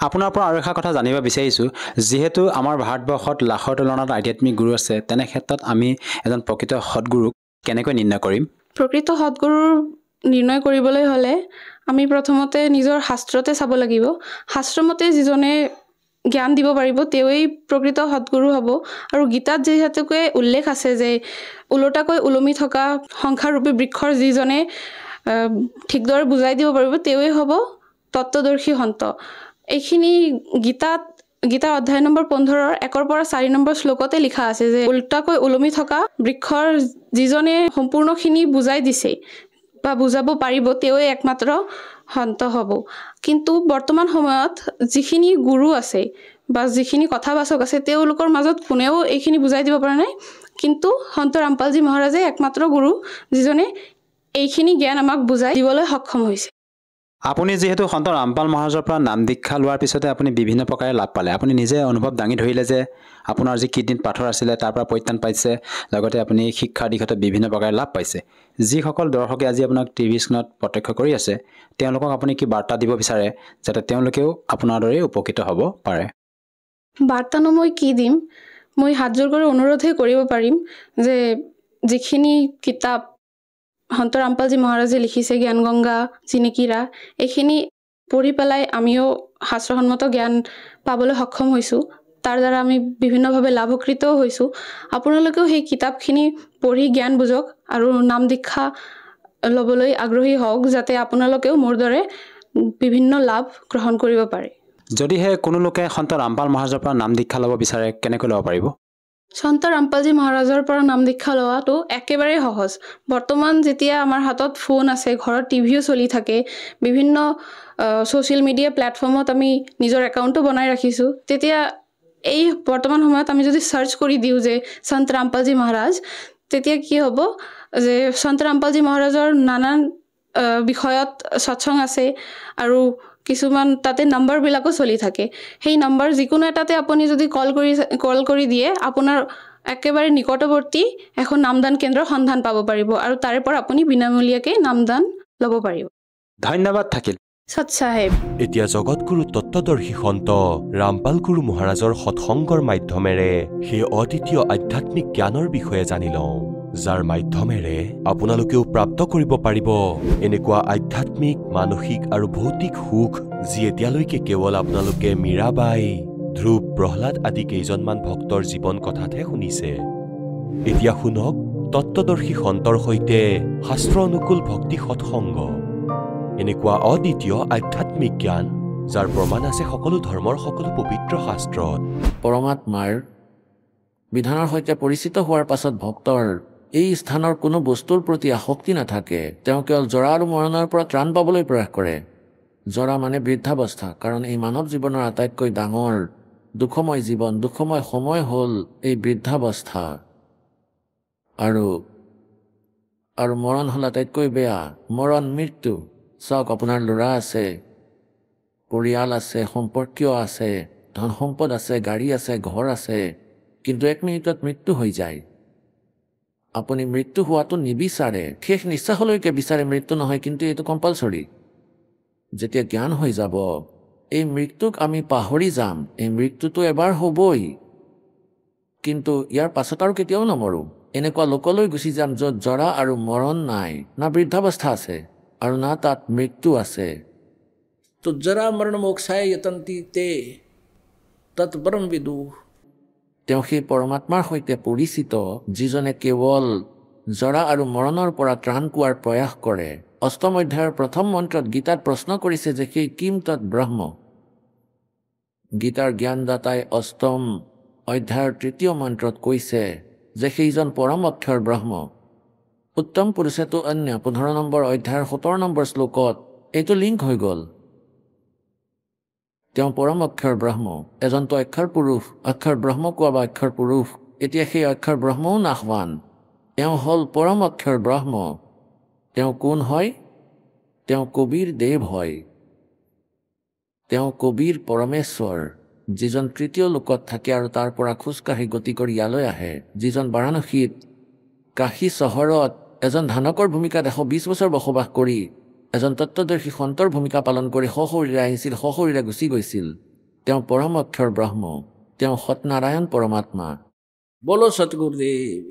আপোনাৰ পৰা আৰু এটা কথা জানিব বিচাৰিছোঁ, যিহেতু আমাৰ ভাৰতবৰ্ষত লাখৰ তুলনাত আধ্যাত্মিক গুৰু আছে, তেনে ক্ষেত্ৰত আমি এজন প্ৰকৃত সৎগুৰুক কেনেকৈ নিৰ্ণয় কৰিম? প্ৰকৃত সৎগুৰুৰ নিৰ্ণয় কৰিবলৈ হ'লে আমি প্ৰথমতে নিজৰ শাস্ত্ৰতে চাব লাগিব। শাস্ত্ৰমতে যিজনে জ্ঞান দিব পাৰিব তেওঁৱেই প্ৰকৃত সৎগুৰু হ'ব। আৰু গীতাত যিহেতুকে উল্লেখ আছে যে ওলোটাকৈ ওলমি থকা সংসাৰৰূপী বৃক্ষৰ যিজনে ঠিকদৰে বুজাই দিব পাৰিব, তেওঁৱেই হ'ব তত্ত্বদৰ্শী সন্ত। এইখিনি গীতাৰ অধ্যায় নম্বৰ 15 1 পৰা 4 নম্বৰ শ্লোকতে লিখা আছে যে ওলোটাকৈ ওলমি থকা বৃক্ষৰ যিজনে সম্পূৰ্ণখিনি বুজাই দিছে বা বুজাব পাৰিব, তেওঁৱে একমাত্ৰ সন্ত হ'ব। কিন্তু বৰ্তমান সময়ত যিখিনি গুৰু আছে বা যিখিনি কথাবাচক আছে, তেওঁলোকৰ মাজত কোনেও এইখিনি বুজাই দিব পৰা নাই। কিন্তু সন্ত ৰামপালজী মহাৰাজে একমাত্ৰ গুৰু, যিজনে এইখিনি জ্ঞান আমাক বুজাই দিবলৈ সক্ষম হৈছে। আপুনি যিহেতু সন্ত ৰামপাল মহাৰাজৰ পৰা নাম দীক্ষা লোৱাৰ পিছতে আপুনি বিভিন্ন প্ৰকাৰে লাভ পালে, আপুনি নিজে অনুভৱ দাঙি ধৰিলে যে আপোনাৰ যি কিডনীত পাথৰ আছিলে তাৰ পৰা পৰিত্ৰাণ পাইছে, লগতে আপুনি শিক্ষাৰ দিশতে বিভিন্ন প্ৰকাৰে লাভ পাইছে। যিসকল দৰ্শকে আজি আপোনাক টিভি স্ক্ৰীণত প্ৰত্যক্ষ কৰি আছে, তেওঁলোকক আপুনি কি বাৰ্তা দিব বিচাৰে যাতে তেওঁলোকেও আপোনাৰ দৰেই উপকৃত হ'ব পাৰে? বাৰ্তানো মই কি দিম, মই হাতযোৰ কৰি অনুৰোধহে কৰিব পাৰিম যে যিখিনি কিতাপ সন্ত ৰামপালজী মহাৰাজে লিখিছে, জ্ঞান গংগা, জিনিকিৰা, এইখিনি পঢ়ি পেলাই আমিও শাস্ত্ৰসন্মত জ্ঞান পাবলৈ সক্ষম হৈছোঁ। তাৰ দ্বাৰা আমি বিভিন্নভাৱে লাভকৃতও হৈছোঁ। আপোনালোকেও সেই কিতাপখিনি পঢ়ি জ্ঞান বুজক আৰু নাম দীক্ষা ল'বলৈ আগ্ৰহী হওক, যাতে আপোনালোকেও মোৰ দৰে বিভিন্ন লাভ গ্ৰহণ কৰিব পাৰে। যদিহে কোনো লোকে সন্ত ৰামপাল মহাৰাজৰ পৰা নাম দীক্ষা ল'ব বিচাৰে, কেনেকৈ ল'ব পাৰিব? সন্ত ৰামপালজী মহাৰাজৰ পৰা নাম দীক্ষা লোৱাটো একেবাৰে সহজ। বৰ্তমান যেতিয়া আমাৰ হাতত ফোন আছে, ঘৰত টিভিও চলি থাকে, বিভিন্ন ছ'চিয়েল মিডিয়া প্লেটফৰ্মত আমি নিজৰ একাউণ্টো বনাই ৰাখিছোঁ, তেতিয়া এই বৰ্তমান সময়ত আমি যদি চাৰ্চ কৰি দিওঁ যে সন্ত ৰামপালজী মহাৰাজ, তেতিয়া কি হ'ব যে সন্ত ৰামপালজী মহাৰাজৰ নানান বিষয়ত সৎসং আছে আৰু কিছুমান তাতে নম্বৰবিলাকো চলি থাকে। সেই নম্বৰ যিকোনো এটাতে আপুনি যদি কল কৰি দিয়ে, আপোনাৰ একেবাৰে নিকটৱৰ্তী এখন নামদান কেন্দ্ৰৰ সন্ধান পাব পাৰিব আৰু তাৰে পৰা আপুনি বিনামূলীয়াকৈ নামদান ল'ব পাৰিব। ধন্যবাদ থাকিল। সৎ চাহেব। এতিয়া জগতগুৰু তত্ত্বদৰ্শী সন্ত ৰামপাল গুৰু মহাৰাজৰ সৎসংগৰ মাধ্যমেৰে সেই অদ্বিতীয় আধ্যাত্মিক জ্ঞানৰ বিষয়ে জানি লওঁ, যাৰ মাধ্যমেৰে আপোনালোকেও প্ৰাপ্ত কৰিব পাৰিব এনেকুৱা আধ্যাত্মিক, মানসিক আৰু ভৌতিক সুখ, যি এতিয়ালৈকে কেৱল আপোনালোকে মীৰাবাই, ধ্ৰুৱ, প্ৰহ্লাদ আদি কেইজনমান ভক্তৰ জীৱন কথাতহে শুনিছে। এতিয়া শুনক তত্ত্বদৰ্শী সন্তৰ সৈতে শাস্ত্ৰ অনুকূল ভক্তি সৎসংগ, এনেকুৱা অদ্বিতীয় আধ্যাত্মিক জ্ঞান, যাৰ প্ৰমাণ আছে সকলো ধৰ্মৰ সকলো পবিত্ৰ শাস্ত্ৰত। পৰমাত্মাৰ বিধানৰ সৈতে পৰিচিত হোৱাৰ পাছত ভক্তৰ এই স্থানৰ কোনো বস্তুৰ প্ৰতি আসক্তি নাথাকে। তেওঁ কেৱল জৰা আৰু মৰণৰ পৰা ত্ৰাণ পাবলৈ প্ৰয়াস কৰে। জৰা মানে বৃদ্ধাৱস্থা, কাৰণ এই মানৱ জীৱনৰ আটাইতকৈ ডাঙৰ দুখময় জীৱন, দুখময় সময় হ'ল এই বৃদ্ধাৱস্থা। আৰু মৰণ হ'ল আটাইতকৈ বেয়া, মৰণ মৃত্যু। চাওক, আপোনাৰ ল'ৰা আছে, পৰিয়াল আছে, সম্পৰ্কীয় আছে, ধন সম্পদ আছে, গাড়ী আছে, ঘৰ আছে, কিন্তু 1 মিনিটত মৃত্যু হৈ যায়। আপুনি মৃত্যু হোৱাটো নিবিচাৰে, শেষ নিশ্বাসলৈকে বিচাৰে মৃত্যু নহয়, কিন্তু এইটো কম্পালচৰি। যেতিয়া জ্ঞান হৈ যাব, এই মৃত্যুক আমি পাহৰি যাম, এই মৃত্যুটো এবাৰ হ'বই, কিন্তু ইয়াৰ পাছত আৰু কেতিয়াও নমৰোঁ। এনেকুৱা লোকলৈ গুচি যাম য'ত জৰা আৰু মৰণ নাই, না বৃদ্ধাৱস্থা আছে আৰু না তাত মৃত্যু আছে। तो जरा मरण मोक्षाय यतन्ति ते तत्परम विदुः। তেওঁ সেই পৰমাত্মাৰ সৈতে পৰিচিত, যিজনে কেৱল জৰা আৰু মৰণৰ পৰা ত্ৰাণ পোৱাৰ প্ৰয়াস কৰে। 8ম অধ্যায়ৰ 1ম মন্ত্ৰত গীতাত প্ৰশ্ন কৰিছে যে সেই কিম তৎ ব্ৰহ্ম। গীতাৰ জ্ঞানদাতাই 8ম অধ্যায়ৰ 3য় মন্ত্ৰত কৈছে যে সেইজন পৰম অক্ষৰ ব্ৰহ্ম। উত্তম পুৰুষেতো অন্য 15 নম্বৰ অধ্যায়ৰ 17 নম্বৰ শ্লোকত এইটো লিংক হৈ গ'ল। তেওঁ পৰম অক্ষৰ ব্ৰহ্ম, এজনতো অক্ষৰ পুৰুষ, অক্ষৰ ব্ৰহ্ম কোৱা বা অক্ষৰ পুৰুষ। এতিয়া সেই অক্ষৰ ব্ৰহ্মও নাশৱান, তেওঁ হ'ল পৰম অক্ষৰ ব্ৰহ্ম। তেওঁ কোন হয়? তেওঁ কবিৰ দেৱ হয়, তেওঁ কবিৰ পৰমেশ্বৰ, যিজন 3য় লোকত থাকে আৰু তাৰ পৰা খোজকাঢ়ি গতি কৰি ইয়ালৈ আহে, যিজন বাৰাণসীত কাশী চহৰত এজন ধানকৰ ভূমিকাত 120 বছৰ বসবাস কৰি এজন তত্ত্বদৰ্শী সন্তৰ ভূমিকা পালন কৰি সশৰীৰে আহিছিল, সশৰীৰে গুচি গৈছিল। তেওঁ পৰম অক্ষৰ ব্ৰহ্ম, তেওঁ সত্যনাৰায়ণ পৰমাত্মা। बोलो सतगुरुदेव।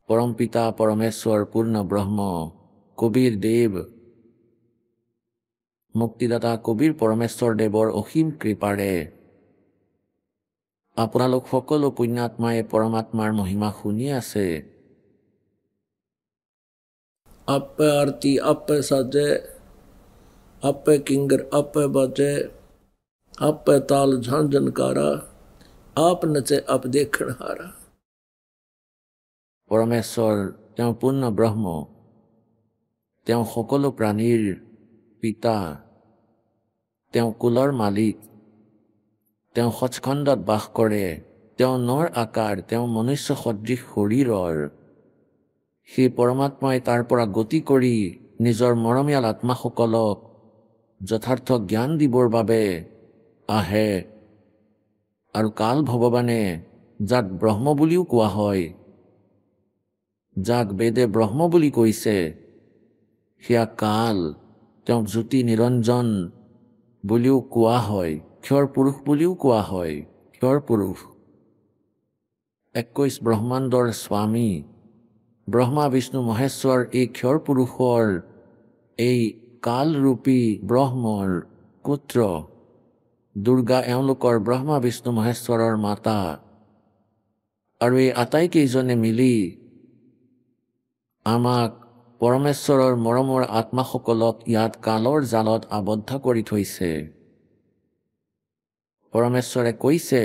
পৰম পিতা পৰমেশ্বৰ পূৰ্ণ ব্ৰহ্ম কবিৰ দেৱ, মুক্তিদাতা কবিৰ পৰমেশ্বৰ দেৱৰ অসীম কৃপাৰে আপোনালোক সকলো পুণ্যাত্মাই পৰমাত্মাৰ মহিমা শুনি আছে। आपे आरती आपे साजे, आपे किंगर आपे बाजे, आपे ताल झांझनकारा, आप नचे आप देखण हारा। পৰমেশ্বৰ তেওঁ পূৰ্ণ ব্ৰহ্ম, তেওঁ সকলো প্ৰাণীৰ পিতা, তেওঁ কুলৰ মালিক, তেওঁ সচখণ্ডত বাস কৰে, তেওঁ নৰ আকাৰ, তেওঁ মনুষ্য সদৃশ শৰীৰৰ। সেই পৰমাত্মাই তাৰ পৰা গতি কৰি নিজৰ মৰমীয়াল আত্মাসকলক যথাৰ্থ জ্ঞান দিবৰ বাবে আহে। আৰু কাল ভগৱানে, যাক ব্ৰহ্ম বুলিও কোৱা হয়, যাক বেদে ব্ৰহ্ম বুলি কৈছে, সেয়া কাল, তেওঁক জ্যোতি নিৰঞ্জন বুলিও কোৱা হয়, ক্ষৰ পুৰুষ বুলিও কোৱা হয়। ক্ষৰ পুৰুষ 21 ব্ৰহ্মাণ্ডৰ স্বামী ব্ৰহ্মা বিষ্ণু মহেশ্বৰ, এই ক্ষৰ পুৰুষৰ, এই কালৰূপী ব্ৰহ্মৰ পুত্ৰ। দুৰ্গা এওঁলোকৰ ব্ৰহ্মা বিষ্ণু মহেশ্বৰৰ মাতা। আৰু এই আটাইকেইজনে মিলি আমাক পৰমেশ্বৰৰ মৰমৰ আত্মাসকলক ইয়াত কালৰ জালত আবদ্ধ কৰি থৈছে। পৰমেশ্বৰে কৈছে,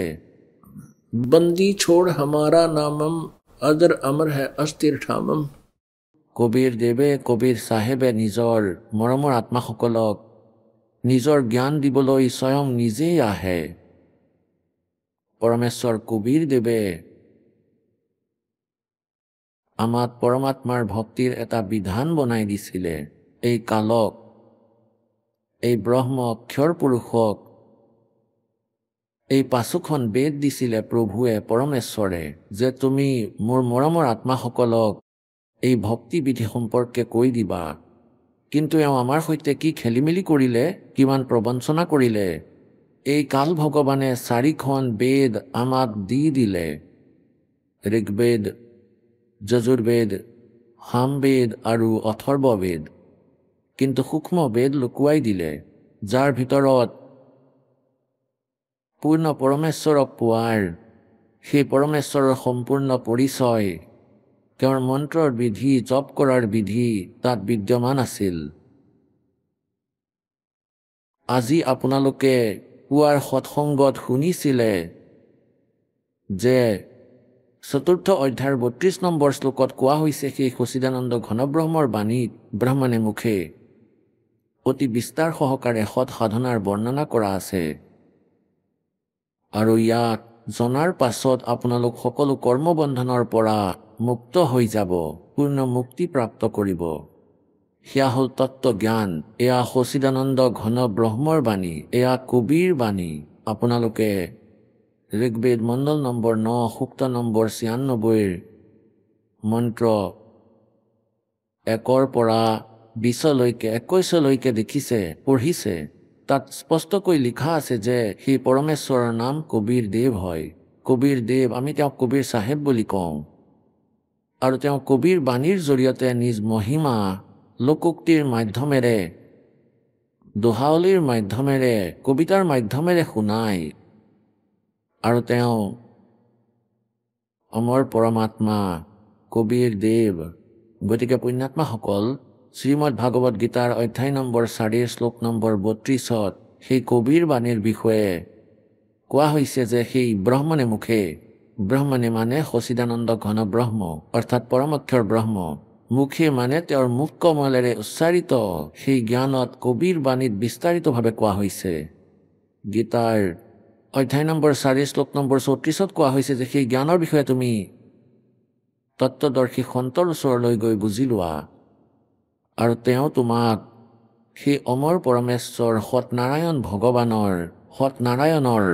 बंदी छोड़ हमारा नामम, अदर अमर है अस्थिर ठामम। কবিৰ দেৱে, কবিৰ চাহেবে নিজৰ মৰমৰ আত্মাসকলক নিজৰ জ্ঞান দিবলৈ স্বয়ং নিজেই আহে। পৰমেশ্বৰ কবিৰ দেৱে আমাক পৰমাত্মাৰ ভক্তিৰ এটা বিধান বনাই দিছিলে। এই কালক, এই ব্ৰহ্ম ক্ষৰ পুৰুষক এই 5খন বেদ দিছিলে প্ৰভুৱে, পৰমেশ্বৰে, যে তুমি মোৰ মৰমৰ আত্মাসকলক এই ভক্তিবিধি সম্পৰ্কে কৈ দিবা। কিন্তু এওঁ আমাৰ সৈতে কি খেলিমেলি কৰিলে, কিমান প্ৰবঞ্চনা কৰিলে। এই কাল ভগৱানে 4খন বেদ আমাক দি দিলে, ঋগ্বেদ, যজুৰ্বেদ, সামবেদ আৰু অথৰ্ববেদ। কিন্তু সূক্ষ্ম বেদ লুকুৱাই দিলে, যাৰ ভিতৰত পূৰ্ণ পৰমেশ্বৰক পোৱাৰ, সেই পৰমেশ্বৰৰ সম্পূৰ্ণ পৰিচয়, তেওঁৰ মন্ত্ৰৰ বিধি, জপ কৰাৰ বিধি তাত বিদ্যমান আছিল। আজি আপোনালোকে পুৱাৰ সৎসংগত শুনিছিলে যে 4ৰ্থ অধ্যায়ৰ 32 নম্বৰ শ্লোকত কোৱা হৈছে, সেই সচিদানন্দ ঘনব্ৰহ্মৰ বাণীত ব্ৰহ্মণে মুখে অতি বিস্তাৰ সহকাৰে সৎ সাধনাৰ বৰ্ণনা কৰা আছে। আৰু ইয়াক জনাৰ পাছত আপোনালোক সকলো কৰ্মবন্ধনৰ পৰা মুক্ত হৈ যাব, পূৰ্ণ মুক্তি প্ৰাপ্ত কৰিব। সেয়া হ'ল তত্ত্ব জ্ঞান। এয়া সচিদানন্দ ঘন ব্ৰহ্মৰ বাণী, এয়া কবিৰ বাণী। আপোনালোকে ঋগ্বেদ মণ্ডল নম্বৰ 9 সূক্ত নম্বৰ 96 মন্ত্ৰ 1ৰ পৰা 20লৈকে 21লৈকে দেখিছে, পঢ়িছে। তাত স্পষ্টকৈ লিখা আছে যে সেই পৰমেশ্বৰৰ নাম কবিৰ দেৱ হয়। কবিৰ দেৱ, আমি তেওঁক কবিৰ চাহেব বুলি কওঁ। আৰু তেওঁ কবিৰ বাণীৰ জৰিয়তে নিজ মহিমা লোকোক্তিৰ মাধ্যমেৰে, দোহাৱলীৰ মাধ্যমেৰে, কবিতাৰ মাধ্যমেৰে শুনায়। আৰু তেওঁ অমৰ পৰমাত্মা কবিৰ দেৱ। গতিকে পুণ্যাত্মাসকল, শ্ৰীমদ ভাগৱত গীতাৰ অধ্যায় নম্বৰ 4 শ্লোক নম্বৰ 32 সেই কবিৰ বাণীৰ বিষয়ে কোৱা হৈছে যে সেই ব্ৰহ্মণে মুখে, ব্ৰহ্মণে মানে সচিদানন্দ ঘন ব্ৰহ্ম অৰ্থাৎ পৰমক্ষৰ ব্ৰহ্ম, মুখে মানে তেওঁৰ মুখ কমলেৰে উচ্চাৰিত সেই জ্ঞানত কবিৰ বাণীত বিস্তাৰিতভাৱে কোৱা হৈছে। গীতাৰ অধ্যায় নম্বৰ 4 শ্লোক নম্বৰ 34 কোৱা হৈছে যে সেই জ্ঞানৰ বিষয়ে তুমি তত্ত্বদৰ্শী সন্তৰ ওচৰলৈ গৈ বুজি লোৱা, আৰু তেওঁ তোমাক সেই অমৰ পৰমেশ্বৰ সৎনাৰায়ণ ভগৱানৰ, সৎনাৰায়ণৰ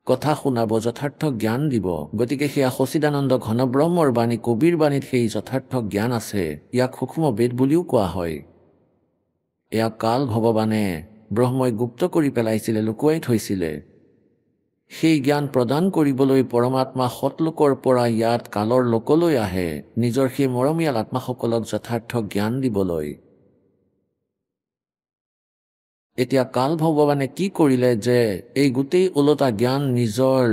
কথা শুনাব, যথাৰ্থ জ্ঞান দিব। গতিকে সেয়া সচিদানন্দ ঘন ব্ৰহ্মৰ বাণী, কবিৰ বাণীত সেই যথাৰ্থ জ্ঞান আছে। ইয়াক সূক্ষ্ম বেদ বুলিও কোৱা হয়। এয়া কাল ভগৱানে ব্ৰহ্মই গুপ্ত কৰি পেলাইছিলে, লুকুৱাই থৈছিলে। সেই জ্ঞান প্ৰদান কৰিবলৈ পৰমাত্মা সৎলোকৰ পৰা ইয়াত কালৰ লোকলৈ আহে, নিজৰ সেই মৰমীয়াল আত্মাসকলক যথাৰ্থ জ্ঞান দিবলৈ। এতিয়া কাল ভগৱানে কি কৰিলে যে এই গোটেই ওলোটা জ্ঞান নিজৰ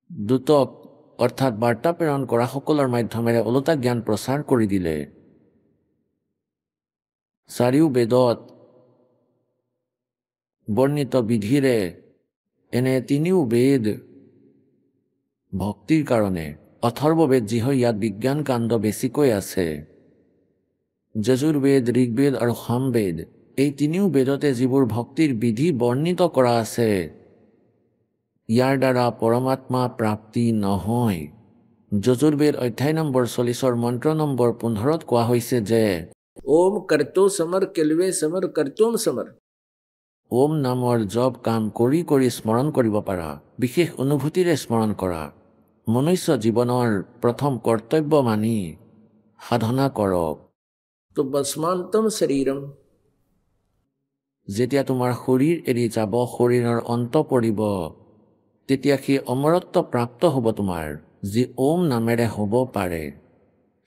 দূতক অৰ্থাৎ বাৰ্তা প্ৰেৰণ কৰা সকলৰ মাধ্যমেৰে ওলোটা জ্ঞান প্ৰচাৰ কৰি দিলে। চাৰিও বেদত বৰ্ণিত বিধিৰে এনে তিনিও বেদ ভক্তিৰ কাৰণে, অথৰ্ববেদ যি হয় ইয়াত বিজ্ঞান কাণ্ড বেছিকৈ আছে, যজুৰ্বেদ, ঋগ্বেদ আৰু সামবেদ, এই তিনিও বেদতে যিবোৰ ভক্তিৰ বিধি বৰ্ণিত কৰা আছে, ইয়াৰ দ্বাৰা পৰমাত্মা প্ৰাপ্তি নহয়। যজুৰ্বেদ অধ্যায় নম্বৰ 40 মন্ত্ৰ নম্বৰ 15 কোৱা হৈছে যে ओम करतो समर केलवे समर करतोम समर। ওম নামৰ জপ কাম কৰি কৰি স্মৰণ কৰিব পাৰা, বিশেষ অনুভূতিৰে স্মৰণ কৰা। মনুষ্য জীৱনৰ প্ৰথম কৰ্তব্য মানি সাধনা কৰক। तो बस्मांतम शरीरम, যেতিয়া তোমাৰ শৰীৰ এৰি যাব, শৰীৰৰ অন্ত পৰিব, তেতিয়া সেই অমৰত্ব প্ৰাপ্ত হ'ব তোমাৰ, যি ওম নামেৰে হ'ব পাৰে।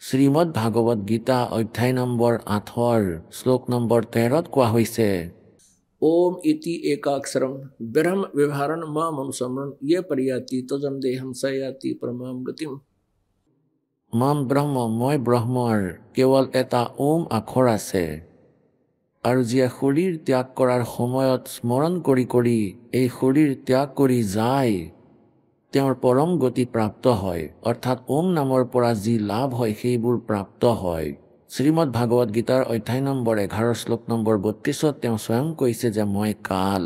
শ্ৰীমদ ভাগৱত গীতা অধ্যায় নম্বৰ 8 শ্লোক নম্বৰ 13 কোৱা হৈছে ओम इति एकाक्षरम ब्रह्म व्यवहारण मामम समरण ये परियाति तजम देहम सयाति परमाम गतिम। মাম ব্ৰহ্ম, মই ব্ৰহ্মৰ কেৱল এটা ওম আখৰ আছে, আৰু যিয়ে শৰীৰ ত্যাগ কৰাৰ সময়ত স্মৰণ কৰি কৰি এই শৰীৰ ত্যাগ কৰি যায়, তেওঁৰ পৰম গতি প্ৰাপ্ত হয়। অৰ্থাৎ ওম নামৰ পৰা যি লাভ হয় সেইবোৰ প্ৰাপ্ত হয়। শ্ৰীমদ ভাগৱত গীতাৰ অধ্যায় নম্বৰ 11 শ্লোক নম্বৰ 32 তেওঁ স্বয়ং কৈছে যে মই কাল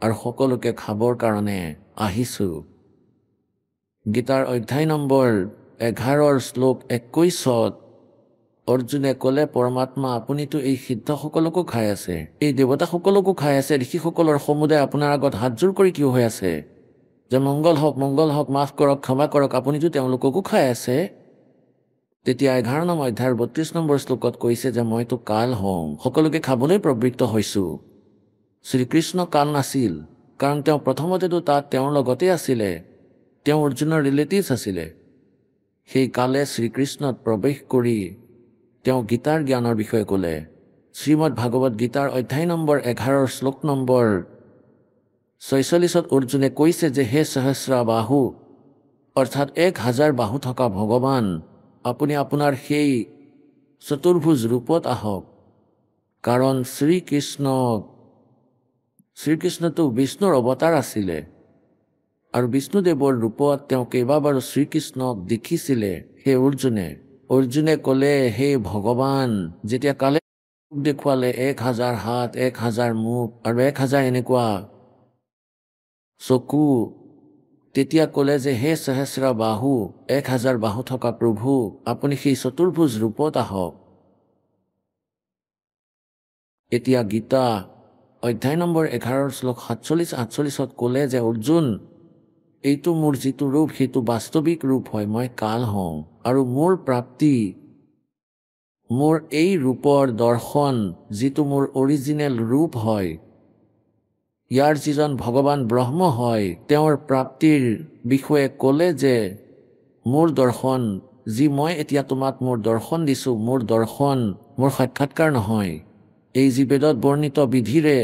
আৰু সকলোকে খাবৰ কাৰণে আহিছোঁ। গীতাৰ অধ্যায় নম্বৰ 11 শ্লোক 21 অৰ্জুনে ক'লে, পৰমাত্মা আপুনিতো এই সিদ্ধসকলকো খাই আছে, এই দেৱতাসকলকো খাই আছে, ঋষিসকলৰ সমুদায় আপোনাৰ আগত হাতযোৰ কৰি কিয় হৈ আছে যে মংগল হওক, মাফ কৰক, ক্ষমা কৰক, আপুনিতো তেওঁলোককো খাই আছে। তেতিয়া 11 নং অধ্যায়ৰ 32 নম্বৰ শ্লোকত কৈছে যে মইতো কাল হওঁ, সকলোকে খাবলৈ প্ৰবৃত্ত হৈছোঁ। শ্ৰীকৃষ্ণ কাল নাছিল, কাৰণ তেওঁ প্ৰথমতেতো তাত তেওঁৰ লগতে আছিলে, তেওঁ অৰ্জুনৰ ৰিলেটিভছ আছিলে। সেই কালে শ্ৰীকৃষ্ণত প্ৰৱেশ কৰি তেওঁ গীতাৰ জ্ঞানৰ বিষয়ে ক'লে। শ্ৰীমদ ভাগৱত গীতাৰ অধ্যায় নম্বৰ 11 শ্লোক নম্বৰ 46 অৰ্জুনে কৈছে যে হে সহস্ৰা বাহু, অৰ্থাৎ 1000 বাহু থকা ভগৱান, আপুনি আপোনাৰ সেই চতুৰ্ভুজ ৰূপত আহক। কাৰণ শ্ৰীকৃষ্ণটো বিষ্ণুৰ অৱতাৰ আছিলে, আৰু বিষ্ণুদেৱৰ ৰূপত তেওঁ কেইবাবাৰো শ্ৰীকৃষ্ণক দেখিছিলে। সেই অৰ্জুনে ক'লে, হে ভগৱান, যেতিয়া কালে দেখুৱালে 1000 হাত, 1000 মুখ আৰু 1000 এনেকুৱা চকু, তেতিয়া ক'লে যে হে সহস্ৰ বাহু 1000 বাহু থকা প্ৰভু আপুনি সেই চতুৰ্ভুজ ৰূপত আহক। এতিয়া গীতা অধ্যায় নম্বৰ 11 শ্লোক 47-48 ক'লে যে অৰ্জুন এইটো মোৰ যিটো ৰূপ সেইটো বাস্তৱিক ৰূপ হয়, মই কাল হওঁ আৰু মোৰ প্ৰাপ্তি মোৰ এই ৰূপৰ দৰ্শন যিটো মোৰ অৰিজিনেল ৰূপ হয়। ইয়াৰ যিজন ভগৱান ব্ৰহ্ম হয় তেওঁৰ প্ৰাপ্তিৰ বিষয়ে ক'লে যে মোৰ দৰ্শন যি মই এতিয়া তোমাক মোৰ দৰ্শন দিছোঁ, মোৰ দৰ্শন মোৰ সাক্ষাৎকাৰ নহয়। এই যি বেদত বৰ্ণিত বিধিৰে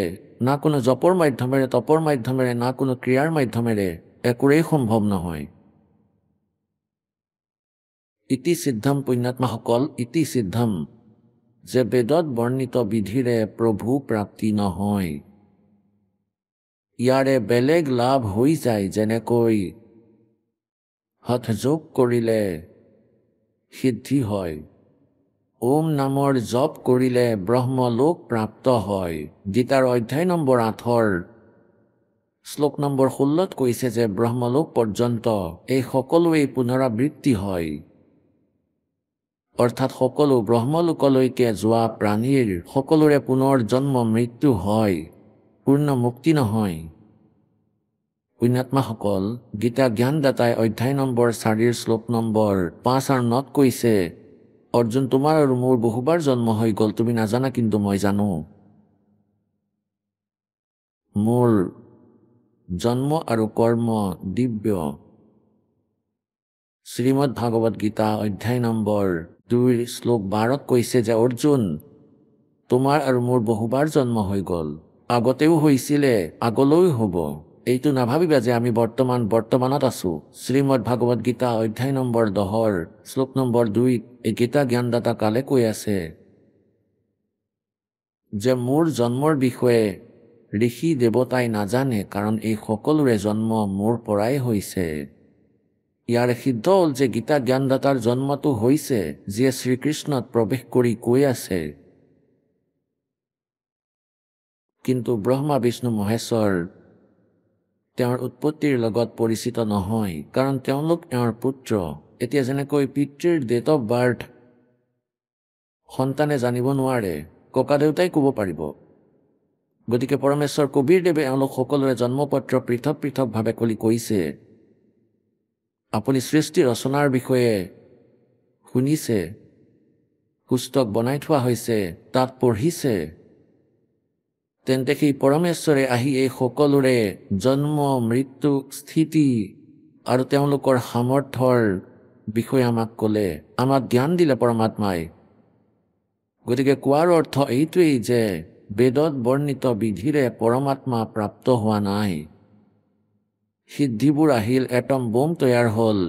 না কোনো জপৰ মাধ্যমেৰে তপৰ মাধ্যমেৰে না কোনো ক্ৰিয়াৰ মাধ্যমেৰে একোৰেই সম্ভৱ নহয়। ইতি সিদ্ধম পুণ্যাত্মাসকল ইতি সিদ্ধম যে বেদত বৰ্ণিত বিধিৰে প্ৰভু প্ৰাপ্তি নহয়। ইয়াৰে বেলেগ লাভ হৈ যায়, যেনেকৈ হঠযোগ কৰিলে সিদ্ধি হয়, ওম নামৰ জপ কৰিলে ব্ৰহ্মলোক প্ৰাপ্ত হয়। গীতাৰ অধ্যায় নম্বৰ 8 শ্লোক নম্বৰ 16 কৈছে যে ব্ৰহ্মলোক পৰ্যন্ত এই সকলোৱেই পুনৰাবৃত্তি হয়, অৰ্থাৎ সকলো ব্ৰহ্মলোকলৈকে যোৱা প্ৰাণীৰ সকলোৰে পুনৰ জন্ম মৃত্যু হয়, পূৰ্ণ মুক্তি নহয়। পুণ্যাত্মাসকল, গীতা জ্ঞানদাতাই অধ্যায় নম্বৰ 4 শ্লোক নম্বৰ 5 আৰু 9 কৈছে অৰ্জুন তোমাৰ আৰু মোৰ বহুবাৰ জন্ম হৈ গ'ল, তুমি নাজানা কিন্তু মই জানো। মোৰ জন্ম আৰু কৰ্ম দিব্য। শ্ৰীমদ ভাগৱত গীতা অধ্যায় নম্বৰ 2 শ্লোক 12 কৈছে যে অৰ্জুন তোমাৰ আৰু মোৰ বহুবাৰ জন্ম হৈ গ'ল, আগতেও হৈছিলে আগলৈও হ'ব। এইটো নাভাবিবা যে আমি বৰ্তমানত আছো। শ্ৰীমদ ভাগৱত গীতা অধ্যায় নম্বৰ 10 শ্লোক নম্বৰ 2 এই গীতা জ্ঞানদাতা কালে কৈ আছে যে মোৰ জন্মৰ বিষয়ে ঋষি দেৱতাই নাজানে, কাৰণ এই সকলোৰে জন্ম মোৰ পৰাই হৈছে। ইয়াৰে সিদ্ধ হ'ল যে গীতা জ্ঞানদাতাৰ জন্মটো হৈছে যিয়ে শ্ৰীকৃষ্ণত প্ৰৱেশ কৰি কৈ আছে, কিন্তু ব্ৰহ্মা বিষ্ণু মহেশ্বৰ তেওঁৰ উৎপত্তিৰ লগত পৰিচিত নহয়, কাৰণ তেওঁলোক তেওঁৰ পুত্ৰ। এতিয়া যেনেকৈ পিতৃৰ ডেট অফ বাৰ্থ সন্তানে জানিব নোৱাৰে, ককা দেউতাই ক'ব পাৰিব। গতিকে পৰমেশ্বৰ কবীৰদেৱে এওঁলোক সকলোৰে জন্মপত্ৰ পৃথক পৃথকভাৱে খুলি কৈছে, আপুনি সৃষ্টি ৰচনাৰ বিষয়ে শুনিছে, পুস্তক বনাই থোৱা হৈছে, তাত পঢ়িছে, তেন্তে সেই পৰমেশ্বৰে আহি এই সকলোৰে জন্ম মৃত্যু স্থিতি আৰু তেওঁলোকৰ সামৰ্থ্যৰ বিষয়ে আমাক ক'লে, আমাক জ্ঞান দিলে পৰমাত্মাই। গতিকে কোৱাৰ অৰ্থ এইটোৱেই যে বেদত বৰ্ণিত বিধিৰে পৰমাত্মা প্ৰাপ্ত হোৱা নাই। সিদ্ধিবোৰ আহিল, এটম বোম তৈয়াৰ হ'ল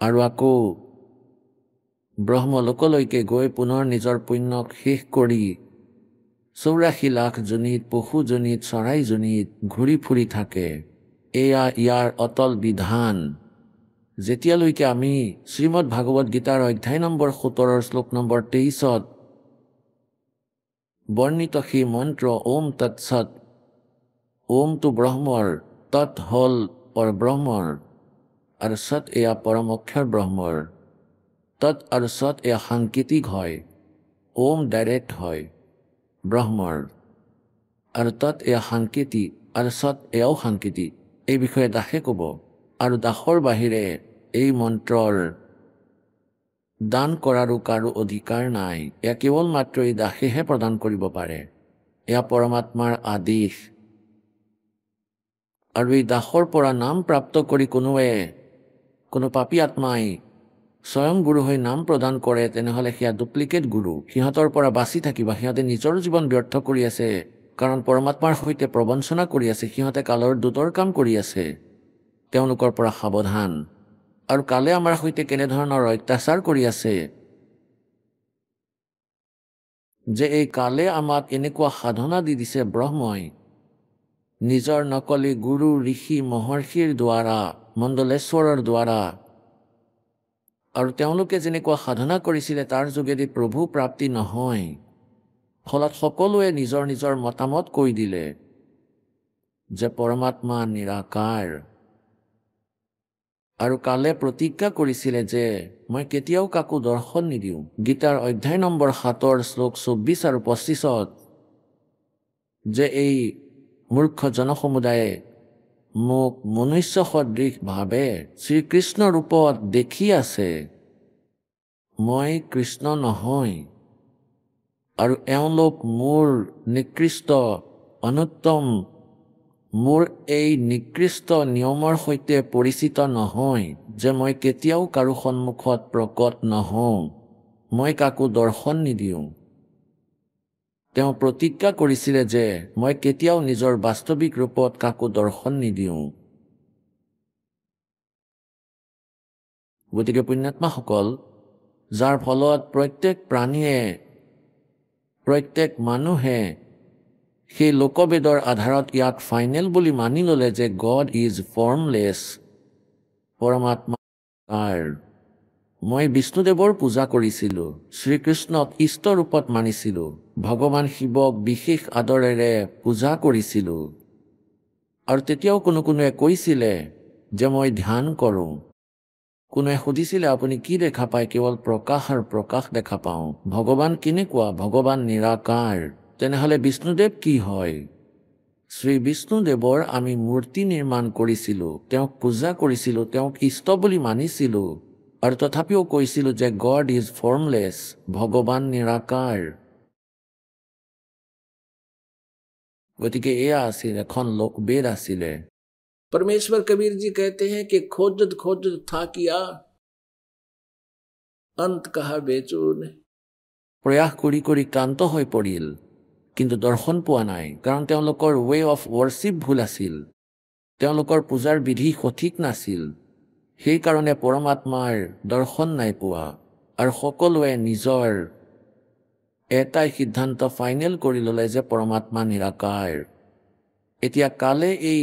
আৰু আকৌ ব্ৰহ্মলোকলৈকে গৈ পুনৰ নিজৰ পুণ্যক শেষ কৰি 84 লাখ জনীত, পশু জনীত, চৰাই জনীত ঘূৰি ফুৰি থাকে। এয়া ইয়াৰ অটল বিধান। যেতিয়ালৈকে আমি শ্ৰীমদ ভাগৱত গীতাৰ অধ্যায় নম্বৰ 17 শ্লোক নম্বৰ 23 বৰ্ণিত সেই মন্ত্ৰ ওম তৎসৎ, ওমটো ব্ৰহ্মৰ, তৎ হ'ল পৰব্ৰহ্মৰ আৰু সৎ এয়া পৰম অক্ষৰ ব্ৰহ্মৰ। তৎ আৰু সৎ এয়া সাংকেতিক হয়, ওম ডাইৰেক্ট হয় ব্ৰহ্মৰ, আৰু তৎ এয়া সাংকেতিক আৰু সৎ এয়াও সাংকেতিক। এই বিষয়ে দাসে ক'ব, আৰু দাসৰ বাহিৰে এই মন্ত্ৰৰ দান কৰাৰো কাৰো অধিকাৰ নাই। এয়া কেৱল মাত্ৰ এই দাসেহে প্ৰদান কৰিব পাৰে। এয়া পৰমাত্মাৰ আদেশ। আৰু এই দাসৰ পৰা নাম প্ৰাপ্ত কৰি কোনো পাপী আত্মাই স্বয়ং গুৰু হৈ নাম প্ৰদান কৰে, তেনেহ'লে সেয়া ডুপ্লিকেট গুৰু। সিহঁতৰ পৰা বাচি থাকিবা, সিহঁতে নিজৰ জীৱন ব্যৰ্থ কৰি আছে, কাৰণ পৰমাত্মাৰ সৈতে প্ৰবঞ্চনা কৰি আছে, সিহঁতে কালৰ দূতৰ কাম কৰি আছে। তেওঁলোকৰ পৰা সাৱধান। আৰু কালে আমাৰ সৈতে কেনেধৰণৰ অত্যাচাৰ কৰি আছে যে এই কালে আমাক এনেকুৱা সাধনা দি দিছে ব্ৰহ্মই নিজৰ নকলি গুৰু ঋষি মহৰ্ষিৰ দ্বাৰা, মণ্ডলেশ্বৰৰ দ্বাৰা, আৰু তেওঁলোকে যেনেকুৱা সাধনা কৰিছিলে তাৰ যোগেদি প্ৰভু প্ৰাপ্তি নহয়। ফলত সকলোৱে নিজৰ নিজৰ মতামত কৈ দিলে। যে পৰমাত্মা নিৰাকাৰ আৰু কালে প্ৰতিজ্ঞা কৰিছিলে যে মই কেতিয়াও কাকো দৰ্শন নিদিওঁ। গীতাৰ অধ্যায় নম্বৰ 7 শ্লোক 24 আৰু 25 যে এই মূৰ্খ জনসমুদায়ে মোক মনুষ্য সদৃশ ভাৱে শ্ৰীকৃষ্ণ ৰূপত দেখি আছে, মই কৃষ্ণ নহয়, আৰু এওঁলোক মোৰ নিকৃষ্ট অনুত্তম মোৰ এই নিকৃষ্ট নিয়মৰ সৈতে পৰিচিত নহয় যে মই কেতিয়াও কাৰো সন্মুখত প্ৰকট নহওঁ, মই কাকো দৰ্শন নিদিওঁ। তেওঁ প্ৰতিজ্ঞা কৰিছিলে যে মই কেতিয়াও নিজৰ বাস্তৱিক ৰূপত কাকো দৰ্শন নিদিওঁ। গতিকে পুণ্যাত্মাসকল, যাৰ ফলত প্ৰত্যেক প্ৰাণীয়ে প্ৰত্যেক মানুহে সেই লোকবেদৰ আধাৰত ইয়াক ফাইনেল বুলি মানি ল'লে যে গড ইজ ফৰ্মলেছ, পৰমাত্মা। মই বিষ্ণুদেৱৰ পূজা কৰিছিলোঁ, শ্ৰীকৃষ্ণক ইষ্ট ৰূপত মানিছিলোঁ, ভগৱান শিৱক বিশেষ আদৰেৰে পূজা কৰিছিলোঁ, আৰু তেতিয়াও কোনোৱে কৈছিলে যে মই ধ্যান কৰোঁ। কোনোৱে সুধিছিলে আপুনি কি দেখা পায়? কেৱল প্ৰকাশ আৰু প্ৰকাশ দেখা পাওঁ। ভগৱান কেনেকুৱা? ভগৱান নিৰাকাৰ। তেনেহ'লে বিষ্ণুদেৱ কি হয়? শ্ৰী বিষ্ণুদেৱৰ আমি মূৰ্তি নিৰ্মাণ কৰিছিলোঁ, তেওঁক পূজা কৰিছিলোঁ, তেওঁক ইষ্ট বুলি মানিছিলোঁ, আৰু তথাপিও কৈছিলোঁ যে গড ইজ ফৰ্মলেছ, ভগৱান নিৰাকাৰ। গতিকে এয়া আছিল এখন লোকবেদ আছিলে। परमेश्वर कबीर जी कहते हैं कि खोजत खोजत था किया, अंत कहा बेचून। প্ৰয়াস কৰি কৰি ক্লান্ত হৈ পৰিল, কিন্তু দৰ্শন পোৱা নাই, কাৰণ তেওঁলোকৰ ৱে অফ ৱৰ্শ্বিপ ভুল আছিল, তেওঁলোকৰ পূজাৰ বিধি সঠিক নাছিল। সেইকাৰণে পৰমাত্মাৰ দৰ্শন নাই পোৱা, আৰু সকলোৱে নিজৰ এটাই সিদ্ধান্ত ফাইনেল কৰি ল'লে যে পৰমাত্মা নিৰাকাৰ। এতিয়া কালে এই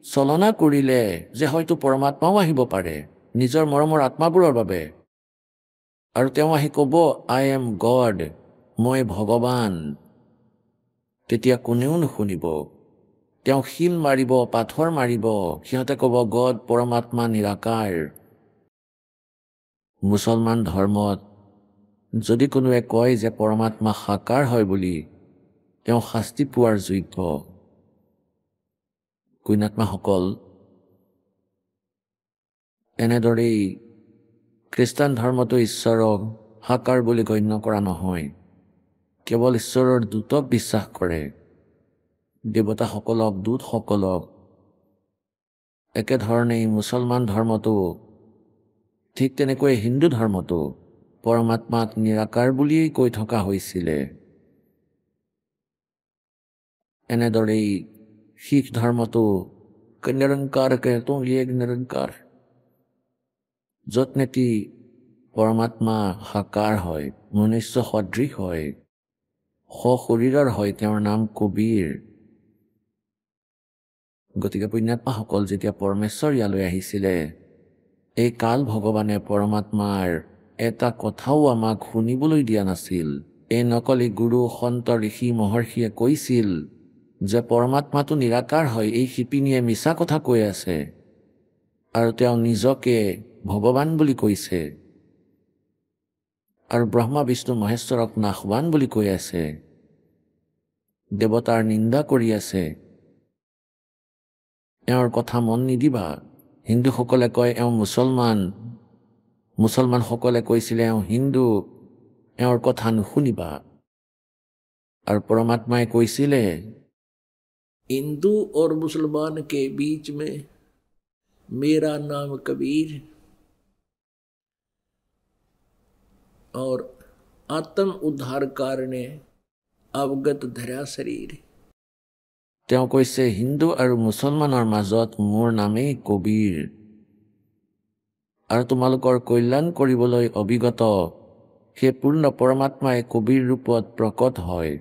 চলনা কৰিলে যে হয়তো পৰমাত্মাও আহিব পাৰে নিজৰ মৰমৰ আত্মাবোৰৰ বাবে, আৰু তেওঁ আহি ক'ব আই এম গড, মই ভগৱান। তেতিয়া কোনেও নুশুনিব। তেওঁ শিল মাৰিব, পাথৰ মাৰিব, সিহঁতে ক'ব গড, পৰমাত্মা নিৰাকাৰ। মুছলমান ধৰ্মত যদি কোনোৱে কয় যে পৰমাত্মা সাকাৰ হয় বুলি, তেওঁ শাস্তি পোৱাৰ যোগ্য। পুণ্যাত্মাসকল, এনেদৰেই খ্ৰীষ্টান ধৰ্মতো ঈশ্বৰক সাকাৰ বুলি গণ্য কৰা নহয়, কেৱল ঈশ্বৰৰ দূতক বিশ্বাস কৰে, দেৱতাসকলক, দূতসকলক। একেধৰণেই মুছলমান ধৰ্মতো, ঠিক তেনেকৈ হিন্দু ধৰ্মতো পৰমাত্মাক নিৰাকাৰ বুলিয়েই কৈ থকা হৈছিলে। এনেদৰেই শিখ ধৰ্মতো নিৰংকাৰ কহতো য়ে নিৰংকাৰ, য'ত নেকি পৰমাত্মা সাকাৰ হয়, মনুষ্য সদৃশ হয়, সশৰীৰৰ হয়, তেওঁৰ নাম কবীৰ। গতিকে পুণ্যাত্মাসকল, যেতিয়া পৰমেশ্বৰ ইয়ালৈ আহিছিলে, এই কাল ভগৱানে পৰমাত্মাৰ এটা কথাও আমাক শুনিবলৈ দিয়া নাছিল। এই নকলি গুৰু, সন্ত, ঋষি, মহৰ্ষিয়ে কৈছিল যে পৰমাত্মাটো নিৰাকাৰ হয়, এই শিপিনীয়ে মিছা কথা কৈ আছে, আৰু তেওঁ নিজকে ভগৱান বুলি কৈছে, আৰু ব্ৰহ্মা, বিষ্ণু, মহেশ্বৰক নাশৱান বুলি কৈ আছে, দেৱতাৰ নিন্দা কৰি আছে। এওঁৰ কথা মন নিদিবা। হিন্দুসকলে কয় এওঁ মুছলমান, মুছলমানসকলে কৈছিলে এওঁ হিন্দু, এওঁৰ কথা নুশুনিবা। আৰু পৰমাত্মাই কৈছিলে हिंदू और मुसलमान के बीच में मेरा नाम कबीर और आत्म उद्धार कारणे अवगत धरा शरीर। তেওঁ কৈছে হিন্দু আৰু মুছলমানৰ মাজত মোৰ নামেই কবীৰ, আৰু তোমালোকৰ কল্যাণ কৰিবলৈ অবিগত সেই পূৰ্ণ পৰমাত্মাই কবীৰ ৰূপত প্ৰকট হয়,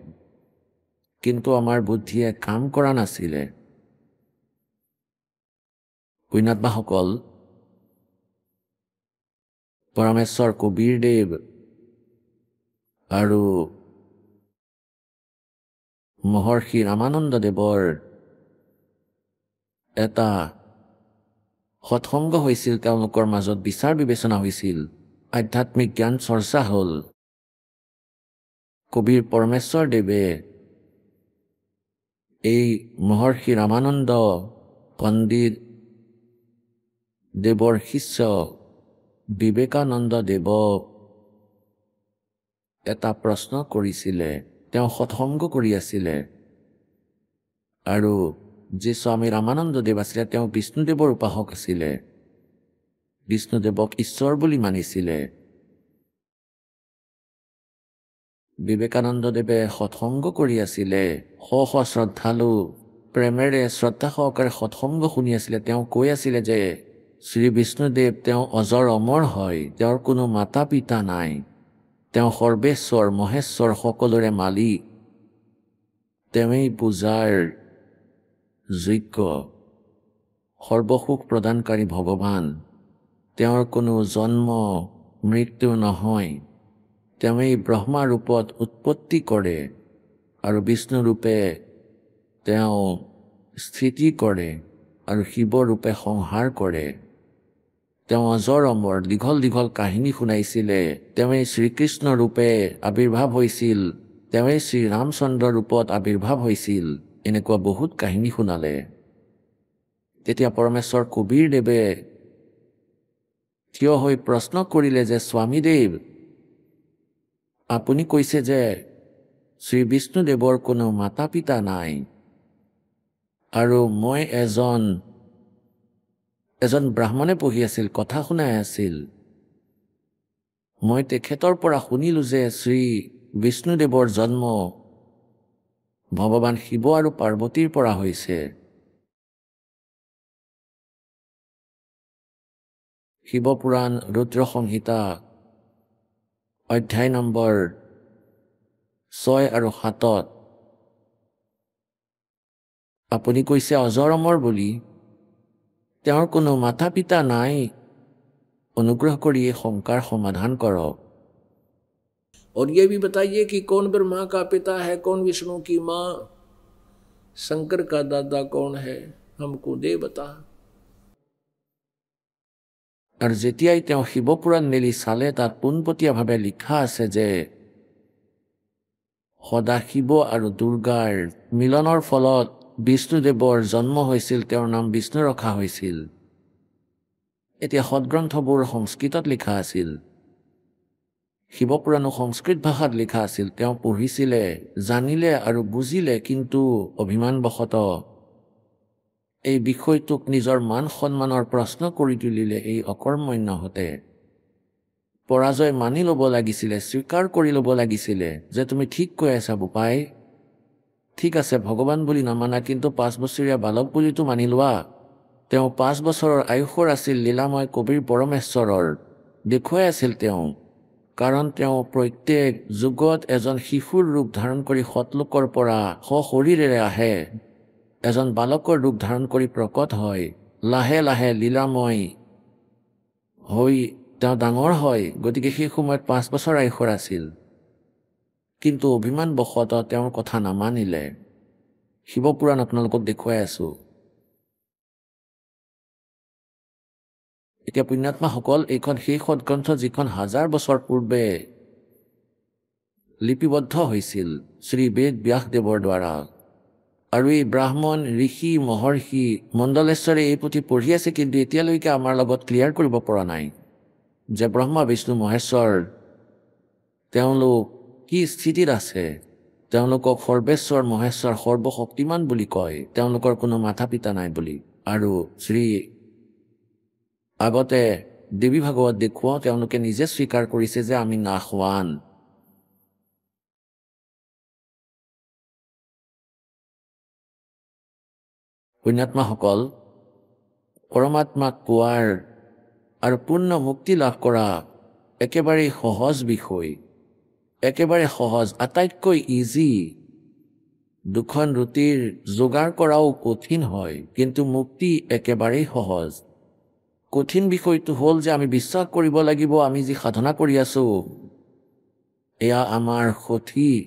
কিন্তু আমাৰ বুদ্ধিয়ে কাম কৰা নাছিলে। পুণ্যাত্মাসকল, পৰমেশ্বৰ কবীৰদেৱ আৰু মহৰ্ষি ৰামানন্দ দেৱৰ এটা সৎসংগ হৈছিল, তেওঁলোকৰ মাজত বিচাৰ বিবেচনা হৈছিল, আধ্যাত্মিক জ্ঞান চৰ্চা হ'ল। কবিৰ পৰমেশ্বৰ দেৱে এই মহৰ্ষি ৰামানন্দ পণ্ডিত দেৱৰ শিষ্য বিবেকানন্দ দেৱক এটা প্ৰশ্ন কৰিছিলে। তেওঁ সৎসংগ কৰি আছিলে আৰু যি স্বামী ৰামানন্দ দেৱ আছিলে তেওঁ বিষ্ণুদেৱৰ উপাসক আছিলে, বিষ্ণুদেৱক ঈশ্বৰ বুলি মানিছিলে। বিবেকানন্দদেৱে সৎসংগ কৰি আছিলে, শ শ শ্ৰদ্ধালু প্ৰেমেৰে শ্ৰদ্ধা সহকাৰে সৎসংগ শুনি আছিলে। তেওঁ কৈ আছিলে যে শ্ৰী বিষ্ণুদেৱ তেওঁ অজৰ অমৰ হয়, তেওঁৰ কোনো মাতা পিতা নাই, তেওঁ সৰ্বেশ্বৰ মহেশ্বৰ সকলোৰে মালিক, তেওঁৱেই পূজাৰ যোগ্য, সৰ্বসুখ প্ৰদানকাৰী ভগৱান, তেওঁৰ কোনো জন্ম মৃত্যু নহয়, তেওঁৱেই ব্ৰহ্মা ৰূপত উৎপত্তি কৰে আৰু বিষ্ণু ৰূপে তেওঁ স্থিতি কৰে আৰু শিৱ ৰূপে সংহাৰ কৰে। তেওঁ অজৰ অমৰ দীঘল দীঘল কাহিনী শুনাইছিলে। তেওঁৱেই শ্ৰীকৃষ্ণ ৰূপে আৱিৰ্ভাৱ হৈছিল, তেওঁৱেই শ্ৰীৰামচন্দ্ৰ ৰূপত আৱিৰ্ভাৱ হৈছিল, এনেকুৱা বহুত কাহিনী শুনালে। তেতিয়া পৰমেশ্বৰ কবিৰ দেৱে থিয় হৈ প্ৰশ্ন কৰিলে যে স্বামীদেৱ, আপুনি কৈছে যে শ্ৰী বিষ্ণুদেৱৰ কোনো মাতা পিতা নাই আৰু মই এজন ব্ৰাহ্মণে পঢ়ি আছিল, কথা শুনাই আছিল, মই তেখেতৰ পৰা শুনিলোঁ যে শ্ৰী বিষ্ণুদেৱৰ জন্ম ভগৱান শিৱ আৰু পাৰ্বতীৰ পৰা হৈছে। শিৱপুৰাণ ৰুদ্ৰ সংহিতা অধ্যায় নম্বৰ 6 আৰু 7 আপুনি কৈছে অজৰ অমৰ বুলি, তেওঁৰ কোনো মাতা পিতা নাই, অনুগ্ৰহ কৰি এই শংকাৰ সমাধান কৰক। और ये भी बताइए कि कौन ब्रह्मा का पिता है, कौन विष्णु की माँ, शंकर का दादा कौन है, हमको दे बता। আৰু যেতিয়াই তেওঁ শিৱপুৰাণ মেলি চালে তাত পোনপটীয়াভাৱে লিখা আছে যে সদাশিৱ আৰু দুৰ্গাৰ মিলনৰ ফলত বিষ্ণুদেৱৰ জন্ম হৈছিল, তেওঁৰ নাম বিষ্ণু ৰখা হৈছিল। এতিয়া সদগ্ৰন্থবোৰ সংস্কৃতত লিখা আছিল, শিৱপুৰাণো সংস্কৃত ভাষাত লিখা আছিল। তেওঁ পঢ়িছিলে, জানিলে আৰু বুজিলে, কিন্তু অভিমানবশতঃ এই বিষয়টোক নিজৰ মান সন্মানৰ প্ৰশ্ন কৰি তুলিলে। এই অকৰ্মণ্যহঁতে পৰাজয় মানি ল'ব লাগিছিলে, স্বীকাৰ কৰি ল'ব লাগিছিলে যে তুমি ঠিক কৈ আছা বোপাই, ঠিক আছে ভগৱান বুলি নামানা, কিন্তু 5 বছৰীয়া বালক বুলিতো মানি লোৱা। তেওঁ 5 বছৰৰ আয়ুসৰ আছিল, লীলাময় কবিৰ পৰমেশ্বৰৰ দেখুৱাই আছিল তেওঁ, কাৰণ তেওঁ প্ৰত্যেক যুগত এজন শিশুৰ ৰূপ ধাৰণ কৰি সৎলোকৰ পৰা সশৰীৰেৰে আহে, এজন বালকৰ ৰূপ ধাৰণ কৰি প্ৰকট হয়, লাহে লাহে লীলাময় হৈ তেওঁ ডাঙৰ হয়। গতিকে সেই সময়ত 5 বছৰ আয়ুসৰ আছিল, কিন্তু অভিমানবশতঃ তেওঁৰ কথা নামানিলে। শিৱপুৰাণ আপোনালোকক দেখুৱাই আছোঁ। এতিয়া পুণ্যাত্মাসকল, এইখন সেই সৎগ্ৰন্থ যিখন 1000 বছৰ পূৰ্বে লিপিবদ্ধ হৈছিল শ্ৰী বেদ ব্যাসদেৱৰ দ্বাৰা, আৰু এই ব্ৰাহ্মণ ঋষি মহৰ্ষি মণ্ডলেশ্বৰে এই পুথি পঢ়ি আছে, কিন্তু এতিয়ালৈকে আমাৰ লগত ক্লিয়াৰ কৰিব পৰা নাই যে ব্ৰহ্মা বিষ্ণু মহেশ্বৰ তেওঁলোক কি স্থিতিত আছে। তেওঁলোকক সৰ্বেশ্বৰ মহেশ্বৰ সৰ্বশক্তিমান বুলি কয়, তেওঁলোকৰ কোনো মাতা পিতা নাই বুলি। আৰু আগতে দেৱী ভাগৱত দেখুৱাওঁ, তেওঁলোকে নিজে স্বীকাৰ কৰিছে যে আমি নাশৱান। পুণ্যাত্মাসকল, পৰমাত্মাক পোৱাৰ আৰু পূৰ্ণ মুক্তি লাভ কৰা একেবাৰেই সহজ বিষয়, একেবাৰে সহজ, আটাইতকৈ ইজি। 2খন ৰুটিৰ যোগাৰ কৰাও কঠিন হয়, কিন্তু মুক্তি একেবাৰেই সহজ। কঠিন বিষয়টো হ'ল যে আমি বিশ্বাস কৰিব লাগিব আমি যি সাধনা কৰি আছোঁ এয়া আমাৰ সঠিক,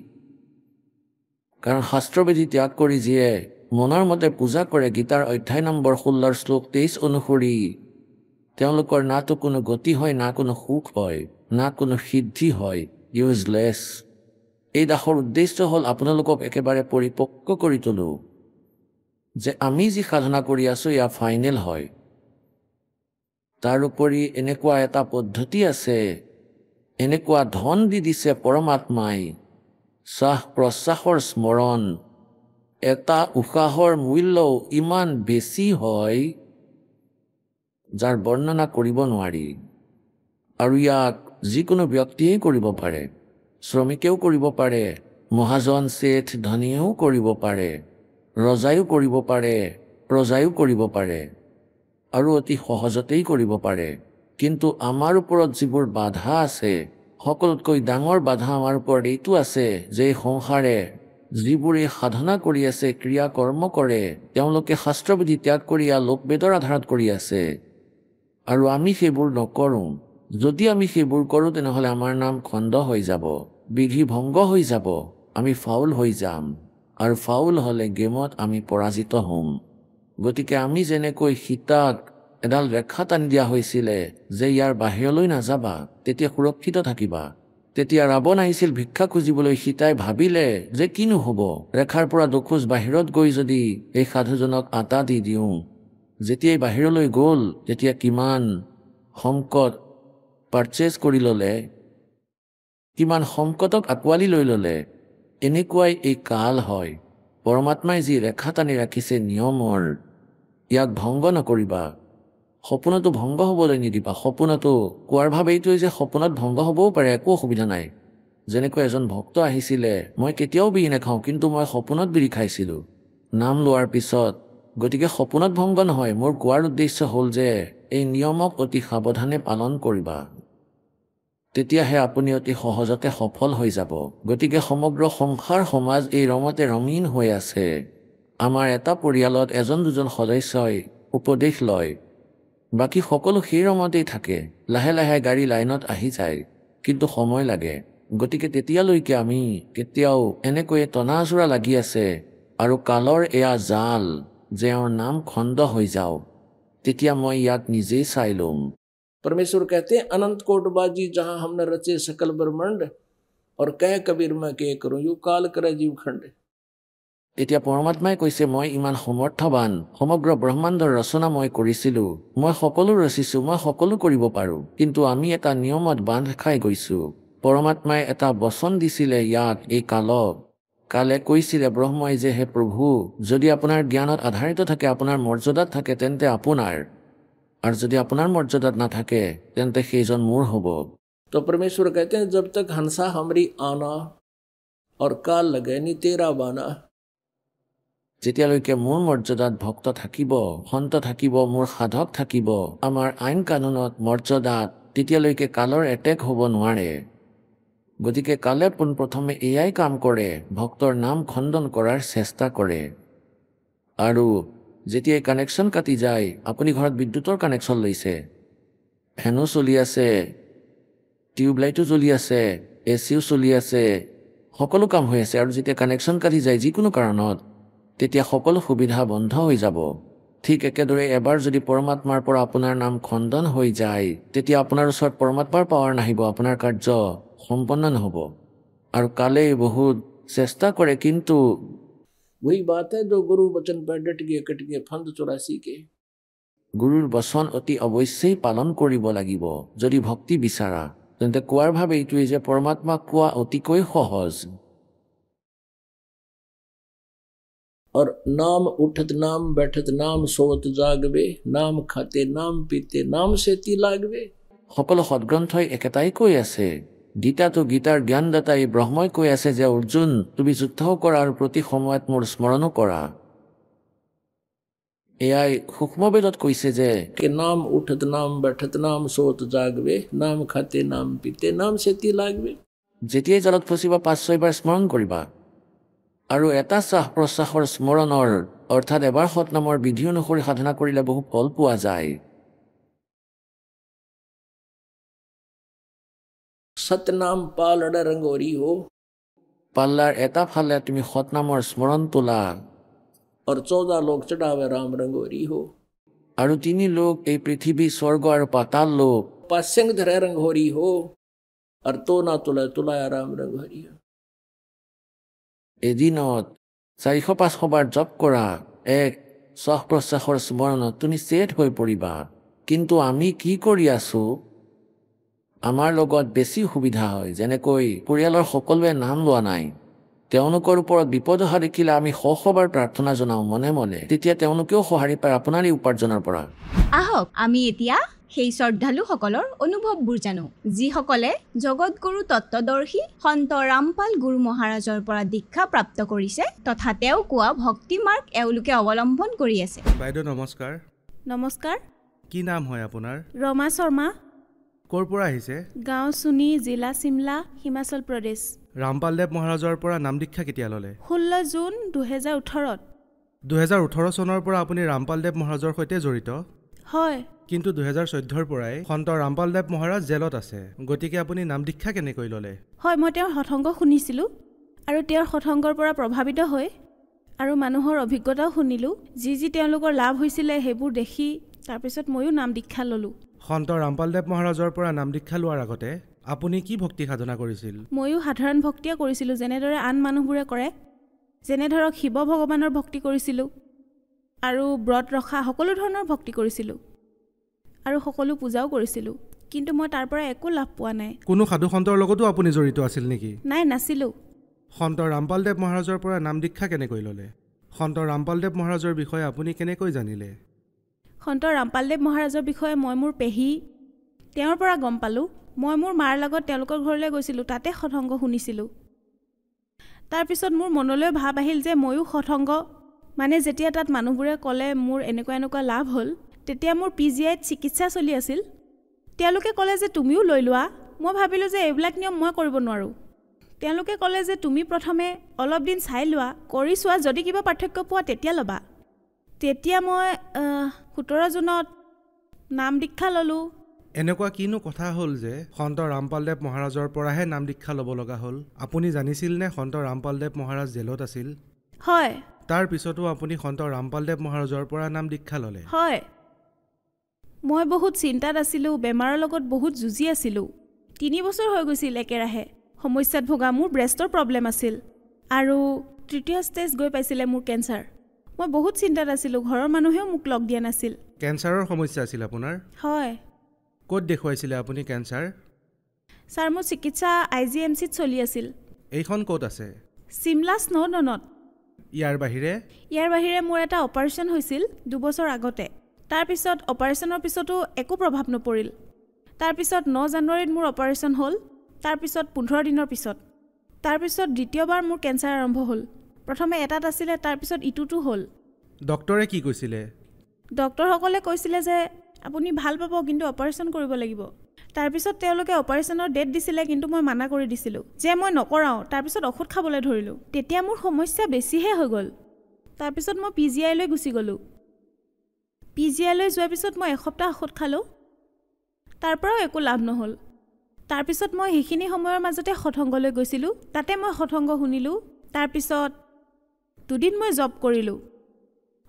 কাৰণ শাস্ত্ৰবিধি ত্যাগ কৰি যিয়ে মনৰ মতে পূজা কৰে গীতাৰ অধ্যায় নম্বৰ 16 শ্লোক 23 অনুসৰি তেওঁলোকৰ নাতো কোনো গতি হয়, না কোনো সুখ হয়, না কোনো সিদ্ধি হয়, ইউজলেছ। এই দাসৰ উদ্দেশ্য হ'ল আপোনালোকক একেবাৰে পৰিপক্ক কৰি তোলো যে আমি যি সাধনা কৰি আছোঁ এয়া ফাইনেল হয়। তাৰোপৰি এনেকুৱা এটা পদ্ধতি আছে, এনেকুৱা ধন দি দিছে পৰমাত্মাই, শ্বাস প্ৰশ্বাসৰ স্মৰণ, এটা উশাহৰ মূল্যও ইমান বেছি হয় যাৰ বৰ্ণনা কৰিব নোৱাৰি। আৰু ইয়াক যিকোনো ব্যক্তিয়েই কৰিব পাৰে, শ্ৰমিকেও কৰিব পাৰে, মহাজন শেঠ ধনীয়েও কৰিব পাৰে, ৰজায়ো কৰিব পাৰে, প্ৰজায়ো কৰিব পাৰে আৰু অতি সহজতেই কৰিব পাৰে। কিন্তু আমাৰ ওপৰত যিবোৰ বাধা আছে, সকলোতকৈ ডাঙৰ বাধা আমাৰ ওপৰত এইটো আছে যে সংসাৰে যিবোৰে সাধনা কৰি আছে, ক্ৰিয়া কৰ্ম কৰে, তেওঁলোকে শাস্ত্ৰবিধি ত্যাগ কৰি লোকবেদৰ আধাৰত কৰি আছে আৰু আমি সেইবোৰ নকৰোঁ। যদি আমি সেইবোৰ কৰোঁ তেনেহ'লে আমাৰ নাম খণ্ড হৈ যাব, বিধি ভংগ হৈ যাব, আমি ফাউল হৈ যাম আৰু ফাউল হ'লে গেমত আমি পৰাজিত হ'ম। গতিকে আমি যেনেকৈ সীতাক এডাল ৰেখা টানি দিয়া হৈছিলে যে ইয়াৰ বাহিৰলৈ নাযাবা, তেতিয়া সুৰক্ষিত থাকিবা। তেতিয়া ৰাৱণ আহিছিল ভিক্ষা খুজিবলৈ, সীতাই ভাবিলে যে কিনো হ'ব, ৰেখাৰ পৰা দুখোজ বাহিৰত গৈ যদি এই সাধুজনক আটা দি দিওঁ। যেতিয়াই বাহিৰলৈ গ'ল তেতিয়া কিমান সংকট পাৰ্চেজ কৰি ল'লে, কিমান সংকটক আঁকোৱালি লৈ ল'লে। এনেকুৱাই এই কাল হয়। পৰমাত্মাই যি ৰেখা টানি ৰাখিছে নিয়মৰ, ইয়াক ভংগ নকৰিবা, সপোনতো ভংগ হ'বলৈ নিদিবা। সপোনতো কোৱাৰ ভাৱ এইটোৱে যে সপোনত ভংগ হ'বও পাৰে, একো অসুবিধা নাই। যেনেকৈ এজন ভক্ত আহিছিলে, মই কেতিয়াও বিড়ি নাখাওঁ কিন্তু মই সপোনত বিড়ি খাইছিলোঁ নাম লোৱাৰ পিছত। গতিকে সপোনত ভংগ নহয়। মোৰ কোৱাৰ উদ্দেশ্য হ'ল যে এই নিয়মক অতি সাৱধানে পালন কৰিবা, তেতিয়াহে আপুনি অতি সহজতে সফল হৈ যাব। গতিকে সমগ্ৰ সংসাৰ সমাজ এই ৰমতে ৰঙীন হৈ আছে। আমাৰ এটা পৰিয়ালত এজন দুজন সদস্যই উপদেশ লয়, বাকী সকলো সেই ৰমতেই থাকে। লাহে লাহে গাড়ী লাইনত আহি যায়, কিন্তু সময় লাগে। গতিকে তেতিয়ালৈকে আমি কেতিয়াও এনেকৈয়ে টনাজোৰা লাগি আছে আৰু কালৰ এয়া জাল যে এওঁৰ নাম খণ্ড হৈ যাওঁ, তেতিয়া মই ইয়াক নিজেই চাই ল'ম। परमेश्वर कहते हैं अनंत कोटबाजी जहां हमने रचे सकल ब्रह्मांड और कह कबीर मैं के करूं यू काल करे जीव खंड। এতিয়া পৰমাত্মাই কৈছে, মই ইমান সমৰ্থবান, সমগ্ৰ ব্ৰহ্মাণ্ডৰ ৰচনা মই কৰিছিলোঁ, মই সকলো ৰচিছোঁ, মই সকলো কৰিব পাৰোঁ, কিন্তু আমি এটা নিয়মত বান্ধ খাই গৈছোঁ। পৰমাত্মাই এটা বচন দিছিলে ইয়াক, এই কালক। কালে কৈছিলে ব্ৰহ্মই যে হে প্ৰভু, যদি আপোনাৰ জ্ঞানত আধাৰিত থাকে, আপোনাৰ মৰ্যাদাত থাকে, তেন্তে আপোনাৰ, আৰু যদি আপোনাৰ মৰ্যাদাত নাথাকে তেন্তে সেইজন মোৰ হ'ব। तो परमेश्वर कहते हैं जब तक हंसा हमरी आना और काल लगे नी तेरा बाना। যেতিয়ালৈকে মোৰ মৰ্যাদাত ভক্ত থাকিব, সন্ত থাকিব, মোৰ সাধক থাকিব, আমাৰ আইন কানুনত মৰ্যাদাত, তেতিয়ালৈকে কালৰ এটেক হ'ব নোৱাৰে। গতিকে কালে পোনপ্ৰথমে এয়াই কাম কৰে, ভক্তৰ নাম খণ্ডন কৰাৰ চেষ্টা কৰে। আৰু যেতিয়াই কানেকশ্যন কাটি যায়, আপুনি ঘৰত বিদ্যুতৰ কানেকশ্যন লৈছে, ফেনো চলি আছে, টিউবলাইটো জ্বলি আছে, এচিও চলি আছে, সকলো কাম হৈ আছে, আৰু যেতিয়া কানেকশ্যন কাটি যায় যিকোনো কাৰণত, তেতিয়া সকলো সুবিধা বন্ধ হৈ যাব। ঠিক একেদৰে এবাৰ যদি পৰমাত্মাৰ পৰা আপোনাৰ নাম খণ্ডন হৈ যায়, তেতিয়া আপোনাৰ ওচৰত পৰমাত্মাৰ পাৱাৰ নাহিব, আপোনাৰ কাৰ্য সম্পন্ন নহ'ব। আৰু কালে বহুত চেষ্টা কৰে, কিন্তু वही बात है जो गुरु वचन पर डट गए कट गए फंद 84 के। গুৰুৰ বচন অতি অৱশ্যেই পালন কৰিব লাগিব। যদি ভক্তি বিচাৰা, তেন্তে কোৱাৰ ভাৱ এইটোৱেই যে পৰমাত্মাক কোৱা অতিকৈ সহজ। और नाम उठत नाम बैठत नाम सोवत जागवे नाम खाते नाम पीते नाम से ती लागवे। সকলো সদগ্ৰন্থই একেটাই কৈ আছে। গীতাটো গীতাৰ জ্ঞানদাতাই ব্ৰহ্মই কৈ আছে যে অৰ্জুন, তুমি যুদ্ধও কৰা আৰু প্ৰতি সময়ত মোৰ স্মৰণো কৰা। এয়াই সূক্ষ্মবেদত কৈছে যে कि नाम उठत नाम बैठत नाम सोवत जागवे नाम खाते नाम पीते नाम से ती लागवे। যেতিয়াই জালত ফচিবা 5-6 বাৰ স্মৰণ কৰিবা, আৰু এটা শ্বাস প্ৰশ্বাসৰ স্মৰণৰ অৰ্থাৎ এবাৰ সৎনামৰ বিধি অনুসৰি সাধনা কৰিলে বহু ফল পোৱা যায়। सतनाम पालड़ रंगोरी हो। পাল্লাৰ এটা ফালে তুমি সৎনামৰ স্মৰণ তোলা, और 14 लोग चढ़ावे राम रंगोरी हो আৰু 3 লোক এই পৃথিৱী স্বৰ্গ আৰু পাতাল লোক 5 सिंह धरे रंगोरी हो और तो ना तुलाया राम रंगोरी हो এদিনত 400-500 বাৰ জপ কৰা এক শ্বাস প্ৰশ্বাসৰ স্মৰণত তুমি চেট হৈ পৰিবা কিন্তু আমি কি কৰি আছো আমাৰ লগত বেছি সুবিধা হয় যেনেকৈ পৰিয়ালৰ সকলোৱে নাম লোৱা নাই তেওঁলোকৰ ওপৰত বিপদ অহা দেখিলে আমি শবাৰ প্ৰাৰ্থনা জনাওঁ মনে মনে তেতিয়া তেওঁলোকেও সহাৰি পায় আপোনাৰ এই উপাৰ্জনৰ পৰা আহক আমি এতিয়া সেই শ্ৰদ্ধালুসকলৰ অনুভৱবোৰ জানো যিসকলে জগতগুৰু তত্ত্বদৰ্শী সন্ত ৰামপাল গুৰু মহাৰাজৰ পৰা দীক্ষা প্ৰাপ্ত কৰিছে তথা তেওঁ কোৱা ভক্তি মাৰ্গ এওঁলোকে অৱলম্বন কৰি আছে বাইদেউ নমস্কাৰ নমস্কাৰ কি নাম হয় আপোনাৰ ৰমা শৰ্মা ক'ৰ পৰা আহিছে গাঁও সুনি জিলা চিমলা হিমাচল প্ৰদেশ ৰামপালদেৱ মহাৰাজৰ পৰা নাম দীক্ষা কেতিয়া ল'লে 16 জুন 2018 2018 চনৰ পৰা আপুনি ৰামপালদেৱ মহাৰাজৰ সৈতে জড়িত হয় কিন্তু 2014 পৰাই সন্ত ৰামপালদেৱ মহাৰাজ জেলত আছে গতিকে আপুনি নাম দীক্ষা কেনেকৈ ল'লে হয় মই তেওঁৰ সৎসংগ শুনিছিলোঁ আৰু তেওঁৰ সৎসংগৰ পৰা প্ৰভাৱিত হৈ আৰু মানুহৰ অভিজ্ঞতাও শুনিলোঁ যি তেওঁলোকৰ লাভ হৈছিলে সেইবোৰ দেখি তাৰপিছত ময়ো নাম দীক্ষা ল'লোঁ সন্ত ৰামপালদেৱ মহাৰাজৰ পৰা নাম দীক্ষা লোৱাৰ আগতে আপুনি কি ভক্তি সাধনা কৰিছিল ময়ো সাধাৰণ ভক্তিয়ে কৰিছিলোঁ যেনেদৰে আন মানুহবোৰে কৰে যেনে ধৰক শিৱ ভগৱানৰ ভক্তি কৰিছিলোঁ আৰু ব্ৰত ৰখা সকলো ধৰণৰ ভক্তি কৰিছিলোঁ আৰু সকলো পূজাও কৰিছিলোঁ কিন্তু মই তাৰ পৰা একো লাভ পোৱা নাই কোনো সাধু সন্তৰ লগতো আপুনি জড়িত আছিল নেকি নাই নাছিলোঁ সন্ত ৰামপালদেৱ মহাৰাজৰ পৰা নাম দীক্ষা কেনেকৈ ল'লে সন্ত ৰামপালদেৱ মহাৰাজৰ বিষয়ে আপুনি কেনেকৈ জানিলে সন্ত ৰামপালদেৱ মহাৰাজৰ বিষয়ে মই মোৰ পেহী তেওঁৰ পৰা গম পালোঁ মই মোৰ মাৰ লগত তেওঁলোকৰ ঘৰলৈ গৈছিলোঁ তাতে সৎসংগ শুনিছিলোঁ তাৰপিছত মোৰ মনলৈ ভাৱ আহিল যে ময়ো সৎসংগ মানে যেতিয়া তাত মানুহবোৰে ক'লে মোৰ এনেকুৱা লাভ হ'ল তেতিয়া মোৰ PGIত চিকিৎসা চলি আছিল তেওঁলোকে ক'লে যে তুমিও লৈ লোৱা মই ভাবিলোঁ যে এইবিলাক নিয়ম মই কৰিব নোৱাৰোঁ তেওঁলোকে ক'লে যে তুমি প্ৰথমে অলপ দিন চাই লোৱা কৰি চোৱা যদি কিবা পাৰ্থক্য পোৱা তেতিয়া ল'বা তেতিয়া মই 17 জুনত নাম দীক্ষা ল'লোঁ এনেকুৱা কিনো কথা হ'ল যে সন্ত ৰামপালদেৱ মহাৰাজৰ পৰাহে নাম দীক্ষা ল'ব লগা হ'ল আপুনি জানিছিল নে সন্ত ৰামপালদেৱ মহাৰাজ জেলত আছিল হয় তাৰ পিছতো আপুনি সন্ত ৰামপালদেৱ মহাৰাজৰ পৰা নাম দীক্ষা ল'লে হয় মই বহুত চিন্তাত আছিলোঁ বেমাৰৰ লগত বহুত যুঁজি আছিলোঁ 3 বছৰ হৈ গৈছিল একেৰাহে সমস্যাত ভোগা মোৰ ব্ৰেষ্টৰ প্ৰব্লেম আছিল আৰু তৃতীয় ষ্টেজ গৈ পাইছিলে মোৰ কেঞ্চাৰ মই বহুত চিন্তাত আছিলোঁ ঘৰৰ মানুহেও মোক লগ দিয়া নাছিল কেঞ্চাৰৰ সমস্যা আছিল আপোনাৰ হয় ক'ত দেখুৱাইছিলে আপুনি কেঞ্চাৰ ছাৰ মোৰ চিকিৎসা IGMCত চলি আছিল এইখন ক'ত আছে চিমলা স্ন'ডনত ইয়াৰ বাহিৰে মোৰ এটা অপাৰেশ্যন হৈছিল 2 বছৰ আগতে তাৰপিছত অপাৰেশ্যনৰ পিছতো একো প্ৰভাৱ নপৰিল তাৰপিছত 9 জানুৱাৰীত মোৰ অপাৰেশ্যন হ'ল তাৰপিছত 15 দিনৰ পিছত তাৰপিছত দ্বিতীয়বাৰ মোৰ কেঞ্চাৰ আৰম্ভ হ'ল প্ৰথমে এটাত আছিলে তাৰপিছত ইটোটো হ'ল ডক্টৰে কি কৈছিলে ডক্টৰসকলে কৈছিলে যে আপুনি ভাল পাব কিন্তু অপাৰেশ্যন কৰিব লাগিব তাৰপিছত তেওঁলোকে অপাৰেশ্যনৰ ডেট দিছিলে কিন্তু মই মানা কৰি দিছিলোঁ যে মই নকৰাওঁ তাৰপিছত ঔষধ খাবলৈ ধৰিলোঁ তেতিয়া মোৰ সমস্যা বেছিহে হৈ গ'ল তাৰপিছত মই PGI লৈ গুচি গ'লোঁ PGI লৈ যোৱাৰ পিছত মই এসপ্তাহ ঔষধ খালোঁ তাৰ পৰাও একো লাভ নহ'ল তাৰপিছত মই সেইখিনি সময়ৰ মাজতে সৎসংগলৈ গৈছিলোঁ তাতে মই সৎসংগ শুনিলোঁ তাৰপিছত 2 দিন মই জব কৰিলোঁ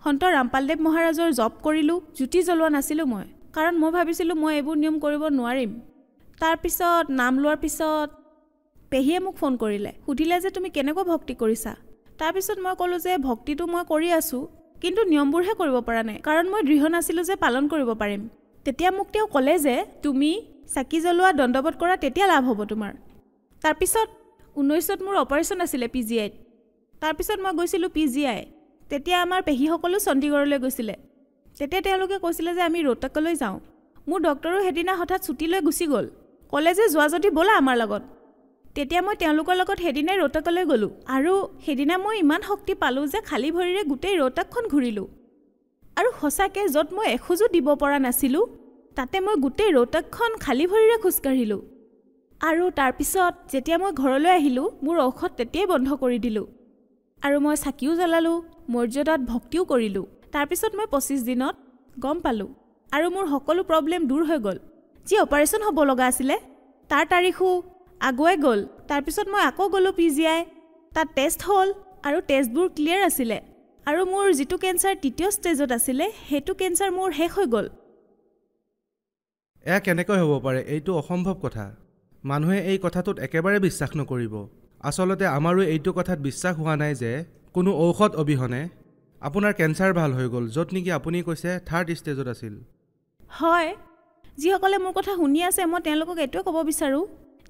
সন্ত ৰামপালদেৱ মহাৰাজৰ জব কৰিলোঁ জ্যোতি জ্বলোৱা নাছিলোঁ মই কাৰণ মই ভাবিছিলোঁ মই এইবোৰ নিয়ম কৰিব নোৱাৰিম তাৰপিছত নাম লোৱাৰ পিছত পেহীয়ে মোক ফোন কৰিলে সুধিলে যে তুমি কেনেকৈ ভক্তি কৰিছা তাৰপিছত মই ক'লোঁ যে ভক্তিটো মই কৰি আছোঁ কিন্তু নিয়মবোৰহে কৰিব পৰা নাই কাৰণ মই দৃঢ় নাছিলোঁ যে পালন কৰিব পাৰিম তেতিয়া মোক তেওঁ ক'লে যে তুমি চাকি জ্বলোৱা দণ্ডবত কৰা তেতিয়া লাভ হ'ব তোমাৰ তাৰপিছত 19ত মোৰ অপাৰেশ্যন আছিলে PGIত তাৰপিছত মই গৈছিলোঁ PGI তেতিয়া আমাৰ পেহীসকলো চণ্ডীগড়লৈ গৈছিলে তেতিয়া তেওঁলোকে কৈছিলে যে আমি ৰোহটাকলৈ যাওঁ মোৰ ডক্টৰো হেদিনা হঠাৎ ছুটি লৈ গুচি গ'ল ক'লে যে যোৱা যদি ব'লা আমাৰ লগত তেতিয়া মই তেওঁলোকৰ লগত হেদিনাই ৰোহটাকলৈ গ'লোঁ আৰু হেদিনা মই ইমান শক্তি পালোঁ যে খালী ভৰিৰে গোটেই ৰোহটাকখন ঘূৰিলোঁ আৰু সঁচাকৈ য'ত মই এখোজো দিব পৰা নাছিলোঁ তাতে মই গোটেই ৰোহটাকখন খালী ভৰিৰে খোজকাঢ়িলোঁ আৰু তাৰপিছত যেতিয়া মই ঘৰলৈ আহিলোঁ মোৰ ঔষধ তেতিয়াই বন্ধ কৰি দিলোঁ আৰু মই চাকিও জ্বলালোঁ মৰ্যাদাত ভক্তিও কৰিলোঁ তাৰপিছত মই 25 দিনত গম পালোঁ আৰু মোৰ সকলো প্ৰব্লেম দূৰ হৈ গ'ল যি অপাৰেশ্যন হ'ব লগা আছিলে তাৰ তাৰিখো আগুৱাই গ'ল তাৰপিছত মই আকৌ গ'লোঁ PGI তাত টেষ্ট হ'ল আৰু টেষ্টবোৰ ক্লিয়াৰ আছিলে আৰু মোৰ যিটো কেঞ্চাৰ তৃতীয় ষ্টেজত আছিলে সেইটো কেঞ্চাৰ মোৰ শেষ হৈ গ'ল। এয়া কেনেকৈ হ'ব পাৰে? এইটো অসম্ভৱ কথা। মানুহে এই কথাটোত একেবাৰে বিশ্বাস নকৰিব। আচলতে আমাৰো এইটো কথাত বিশ্বাস হোৱা নাই যে কোনো ঔষধ অবিহনে আপোনাৰ কেঞ্চাৰ ভাল হৈ গ'ল, য'ত নেকি আপুনি কৈছে 3rd ষ্টেজত আছিল। হয়, যিসকলে মোৰ কথা শুনি আছে মই তেওঁলোকক এইটোৱে ক'ব বিচাৰোঁ,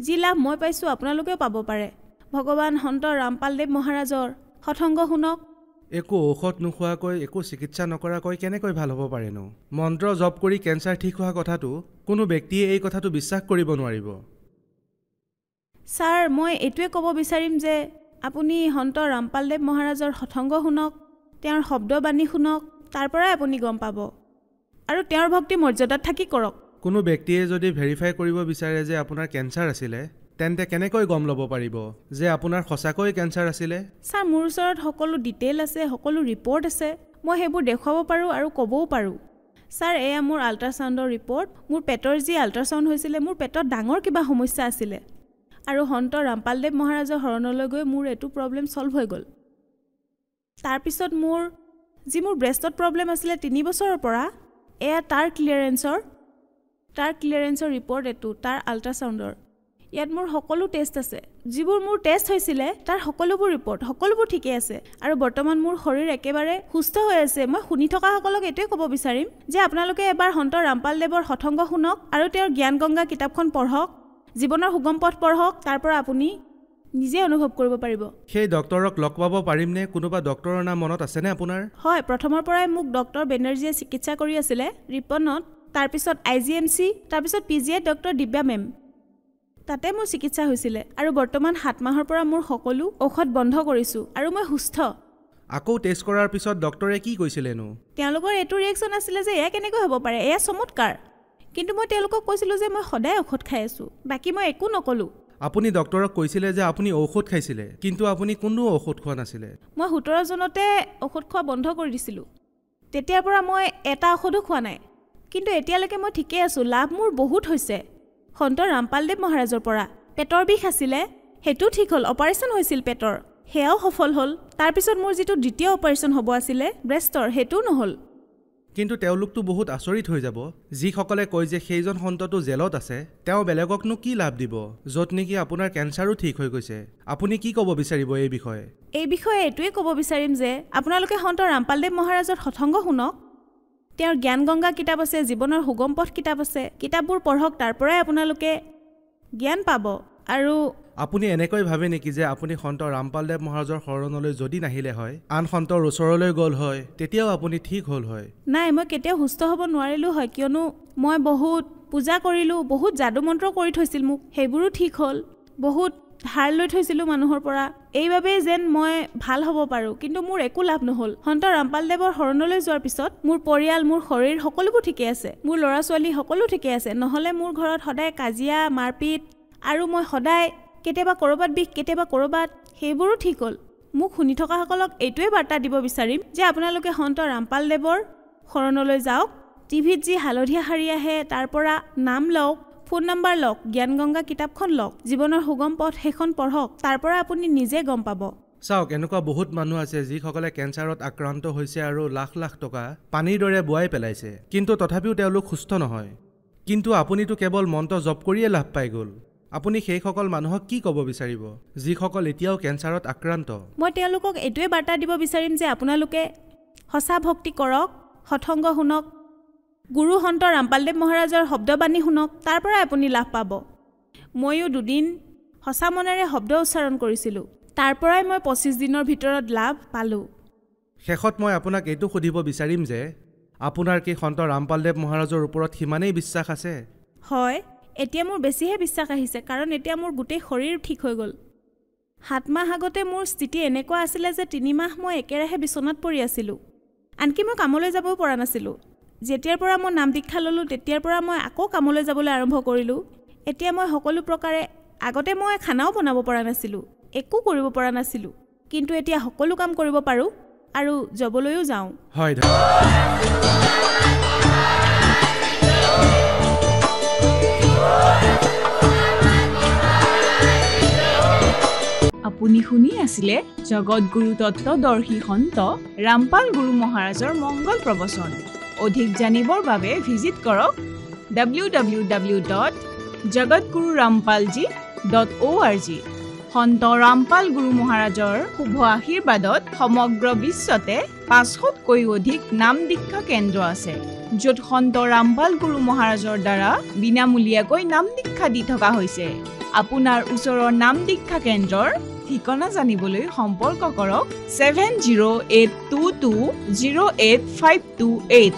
যি লাভ মই পাইছোঁ আপোনালোকেও পাব পাৰে। ভগৱান সন্ত ৰামপালদেৱ মহাৰাজৰ সৎসংগ শুনক। একো ঔষধ নোখোৱাকৈ, একো চিকিৎসা নকৰাকৈ কেনেকৈ ভাল হ'ব পাৰেনো? মন্ত্ৰ জপ কৰি কেঞ্চাৰ ঠিক হোৱা কথাটো কোনো ব্যক্তিয়ে এই কথাটো বিশ্বাস কৰিব নোৱাৰিব। ছাৰ, মই এইটোৱে ক'ব বিচাৰিম যে আপুনি সন্ত ৰামপালদেৱ মহাৰাজৰ সৎসংগ শুনক, তেওঁৰ শব্দবাণী শুনক, তাৰ পৰাই আপুনি গম পাব। আৰু তেওঁৰ ভক্তি মৰ্যাদাত থাকি কৰক। কোনো ব্যক্তিয়ে যদি ভেৰিফাই কৰিব বিচাৰে যে আপোনাৰ কেঞ্চাৰ আছিলে, তেন্তে কেনেকৈ গম ল'ব পাৰিব যে আপোনাৰ সঁচাকৈ কেঞ্চাৰ আছিলে? ছাৰ, মোৰ ওচৰত সকলো ডিটেইল আছে, সকলো ৰিপৰ্ট আছে। মই সেইবোৰ দেখুৱাব পাৰোঁ আৰু ক'বও পাৰোঁ। ছাৰ, এয়া মোৰ আল্ট্ৰাচাউণ্ডৰ ৰিপৰ্ট। মোৰ পেটৰ যি আল্ট্ৰাচাউণ্ড হৈছিলে, মোৰ পেটত ডাঙৰ কিবা সমস্যা আছিলে আৰু সন্ত ৰামপালদেৱ মহাৰাজৰ শৰণলৈ গৈ মোৰ এইটো প্ৰব্লেম ছল্ভ হৈ গ'ল। তাৰপিছত মোৰ ব্ৰেষ্টত প্ৰব্লেম আছিলে 3 বছৰৰ পৰা, এয়া তাৰ ক্লিয়াৰেঞ্চৰ ৰিপৰ্ট এইটো, তাৰ আল্ট্ৰাচাউণ্ডৰ। ইয়াত মোৰ সকলো টেষ্ট আছে। যিবোৰ মোৰ টেষ্ট হৈছিলে তাৰ সকলোবোৰ ৰিপৰ্ট, সকলোবোৰ ঠিকে আছে আৰু বৰ্তমান মোৰ শৰীৰ একেবাৰে সুস্থ হৈ আছে। মই শুনি থকাসকলক এইটোৱে ক'ব বিচাৰিম যে আপোনালোকে এবাৰ সন্ত ৰামপালদেৱৰ সৎসংগ শুনক আৰু তেওঁৰ জ্ঞান গংগা কিতাপখন পঢ়ক, জীৱনৰ সুগম পথ পঢ়ক, তাৰ পৰা আপুনি নিজে অনুভৱ কৰিব পাৰিব। সেই ডক্টৰক লগ পাব পাৰিমনে? কোনোবা ডক্টৰৰ নাম মনত আছেনে আপোনাৰ? হয়, প্ৰথমৰ পৰাই মোক ডক্টৰ বেনাৰ্জীয়ে চিকিৎসা কৰি আছিলে ৰিপনত, তাৰপিছত IGMC, তাৰপিছত PGI ডক্টৰ দিব্যা মেম, তাতে মোৰ চিকিৎসা হৈছিলে আৰু বৰ্তমান 7 মাহৰ পৰা মোৰ সকলো ঔষধ বন্ধ কৰিছোঁ আৰু মই সুস্থ। আকৌ টেষ্ট কৰাৰ পিছত ডক্টৰে কি কৈছিলেনো? তেওঁলোকৰ এইটো ৰিয়েকশ্যন আছিলে যে এয়া কেনেকৈ হ'ব পাৰে, এয়া চমৎকাৰ। কিন্তু মই তেওঁলোকক কৈছিলোঁ যে মই সদায় ঔষধ খাই আছোঁ, বাকী মই একো নক'লোঁ। আপুনি ডক্টৰক কৈছিলে যে আপুনি ঔষধ খাইছিলে, কিন্তু আপুনি কোনো ঔষধ খোৱা নাছিলে। মই 17 জনতে ঔষধ খোৱা বন্ধ কৰি দিছিলোঁ। তেতিয়াৰ পৰা মই এটা ঔষধো খোৱা নাই, কিন্তু এতিয়ালৈকে মই ঠিকেই আছোঁ। লাভ মোৰ বহুত হৈছে সন্ত ৰামপালদেৱ মহাৰাজৰ পৰা। পেটৰ বিষ আছিলে, সেইটো ঠিক হ'ল। অপাৰেশ্যন হৈছিল পেটৰ, সেয়াও সফল হ'ল। তাৰপিছত মোৰ যিটো দ্বিতীয় অপাৰেশ্যন হ'ব আছিলে ব্ৰেষ্টৰ, সেইটোও নহ'ল। কিন্তু তেওঁলোকতো বহুত আচৰিত হৈ যাব যিসকলে কয় যে সেইজন সন্তটো জেলত আছে, তেওঁ বেলেগকনো কি লাভ দিব য'ত নেকি আপোনাৰ কেঞ্চাৰো ঠিক হৈ গৈছে। আপুনি কি ক'ব বিচাৰিব এই বিষয়ে? এই বিষয়ে এইটোৱে ক'ব বিচাৰিম যে আপোনালোকে সন্ত ৰামপালদেৱ মহাৰাজৰ সৎসংগ শুনক, তেওঁৰ জ্ঞান গংগা কিতাপ আছে, জীৱনৰ সুগম পথ কিতাপ আছে, কিতাপবোৰ পঢ়ক, তাৰ পৰাই আপোনালোকে জ্ঞান পাব। আৰু আপুনি এনেকৈ ভাবে নেকি যে আপুনি সন্ত ৰামপালদেৱ মহাৰাজৰ শৰণলৈ যদি নাহিলে হয়, আন সন্তৰ ওচৰলৈ গ'ল হয়, তেতিয়াও আপুনি ঠিক হ'ল হয়? নাই, মই কেতিয়াও সুস্থ হ'ব নোৱাৰিলোঁ হয়, কিয়নো মই বহুত পূজা কৰিলোঁ, বহুত যাদু মন্ত্ৰ কৰি থৈছিল মোক, সেইবোৰো ঠিক হ'ল। বহুত ধাৰ লৈ থৈছিলোঁ মানুহৰ পৰা, এইবাবেই যেন মই ভাল হ'ব পাৰোঁ, কিন্তু মোৰ একো লাভ নহ'ল। সন্ত ৰামপালদেৱৰ শৰণলৈ যোৱাৰ পিছত মোৰ পৰিয়াল, মোৰ শৰীৰ সকলোবোৰ ঠিকে আছে, মোৰ ল'ৰা ছোৱালী সকলো ঠিকে আছে। নহ'লে মোৰ ঘৰত সদায় কাজিয়া মাৰপিট আৰু মই সদায় কেতিয়াবা ক'ৰবাত বিষ, কেতিয়াবা ক'ৰবাত, সেইবোৰো ঠিক হ'ল। মোক শুনি থকাসকলক এইটোৱে বাৰ্তা দিব বিচাৰিম যে আপোনালোকে সন্ত ৰামপালদেৱৰ শৰণলৈ যাওক। টিভিত যি হালধীয়া শাৰী আহে তাৰ পৰা নাম লওক, ফোন নম্বৰ লওক, জ্ঞান গংগা কিতাপখন লওক, জীৱনৰ সুগম পথ সেইখন পঢ়ক, তাৰ পৰা আপুনি নিজে গম পাব। চাওক, এনেকুৱা বহুত মানুহ আছে যিসকলে কেঞ্চাৰত আক্ৰান্ত হৈছে আৰু লাখ লাখ টকা পানীৰ দৰে বোৱাই পেলাইছে, কিন্তু তথাপিও তেওঁলোক সুস্থ নহয়। কিন্তু আপুনিতো কেৱল মন্ত্ৰ জপ কৰিয়ে লাভ পাই গ'ল। আপুনি সেইসকল মানুহক কি ক'ব বিচাৰিব যিসকল এতিয়াও কেঞ্চাৰত আক্ৰান্ত? মই তেওঁলোকক এইটোৱে বাৰ্তা দিব বিচাৰিম যে আপোনালোকে সঁচা ভক্তি কৰক, সৎসংগ শুনক, গুৰু সন্ত ৰামপালদেৱ মহাৰাজৰ শব্দবাণী শুনক, তাৰ পৰাই আপুনি লাভ পাব। ময়ো 2 দিন সঁচা মনেৰে শব্দ উচ্চাৰণ কৰিছিলোঁ, তাৰ পৰাই মই 25 দিনৰ ভিতৰত লাভ পালোঁ। শেষত মই আপোনাক এইটো সুধিব বিচাৰিম যে আপোনাৰ কি সন্ত ৰামপালদেৱ মহাৰাজৰ ওপৰত সিমানেই বিশ্বাস আছে? হয়, এতিয়া মোৰ বেছিহে বিশ্বাস আহিছে, কাৰণ এতিয়া মোৰ গোটেই শৰীৰ ঠিক হৈ গ'ল। 7 মাহ আগতে মোৰ স্থিতি এনেকুৱা আছিলে যে 3 মাহ মই একেৰাহে বিচনাত পৰি আছিলোঁ, আনকি মই কামলৈ যাবও পৰা নাছিলোঁ। যেতিয়াৰ পৰা মই নাম দীক্ষা ল'লোঁ তেতিয়াৰ পৰা মই আকৌ কামলৈ যাবলৈ আৰম্ভ কৰিলোঁ। এতিয়া মই সকলো প্ৰকাৰে, আগতে মই খানাও বনাব পৰা নাছিলোঁ, একো কৰিব পৰা নাছিলোঁ, কিন্তু এতিয়া সকলো কাম কৰিব পাৰোঁ আৰু যাবলৈও যাওঁ। হয়, আপুনি শুনি আছিলে জগতগুৰু তত্ত্বদৰ্শী সন্ত ৰামপাল গুৰু মহাৰাজৰ মংগল প্ৰবচন। অধিক জানিবৰ বাবে ভিজিট কৰক www.jagatgururampalji.org। সন্ত ৰামপাল গুৰু মহাৰাজৰ শুভ আশীৰ্বাদত সমগ্ৰ বিশ্বতে 500তকৈ অধিক নাম দীক্ষা কেন্দ্ৰ আছে, য'ত সন্ত ৰামপাল গুৰু মহাৰাজৰ দ্বাৰা বিনামূলীয়াকৈ নাম দীক্ষা দি থকা হৈছে। আপোনাৰ ওচৰৰ নাম দীক্ষা কেন্দ্ৰৰ ঠিকনা জানিবলৈ সম্পৰ্ক কৰক 7082208528।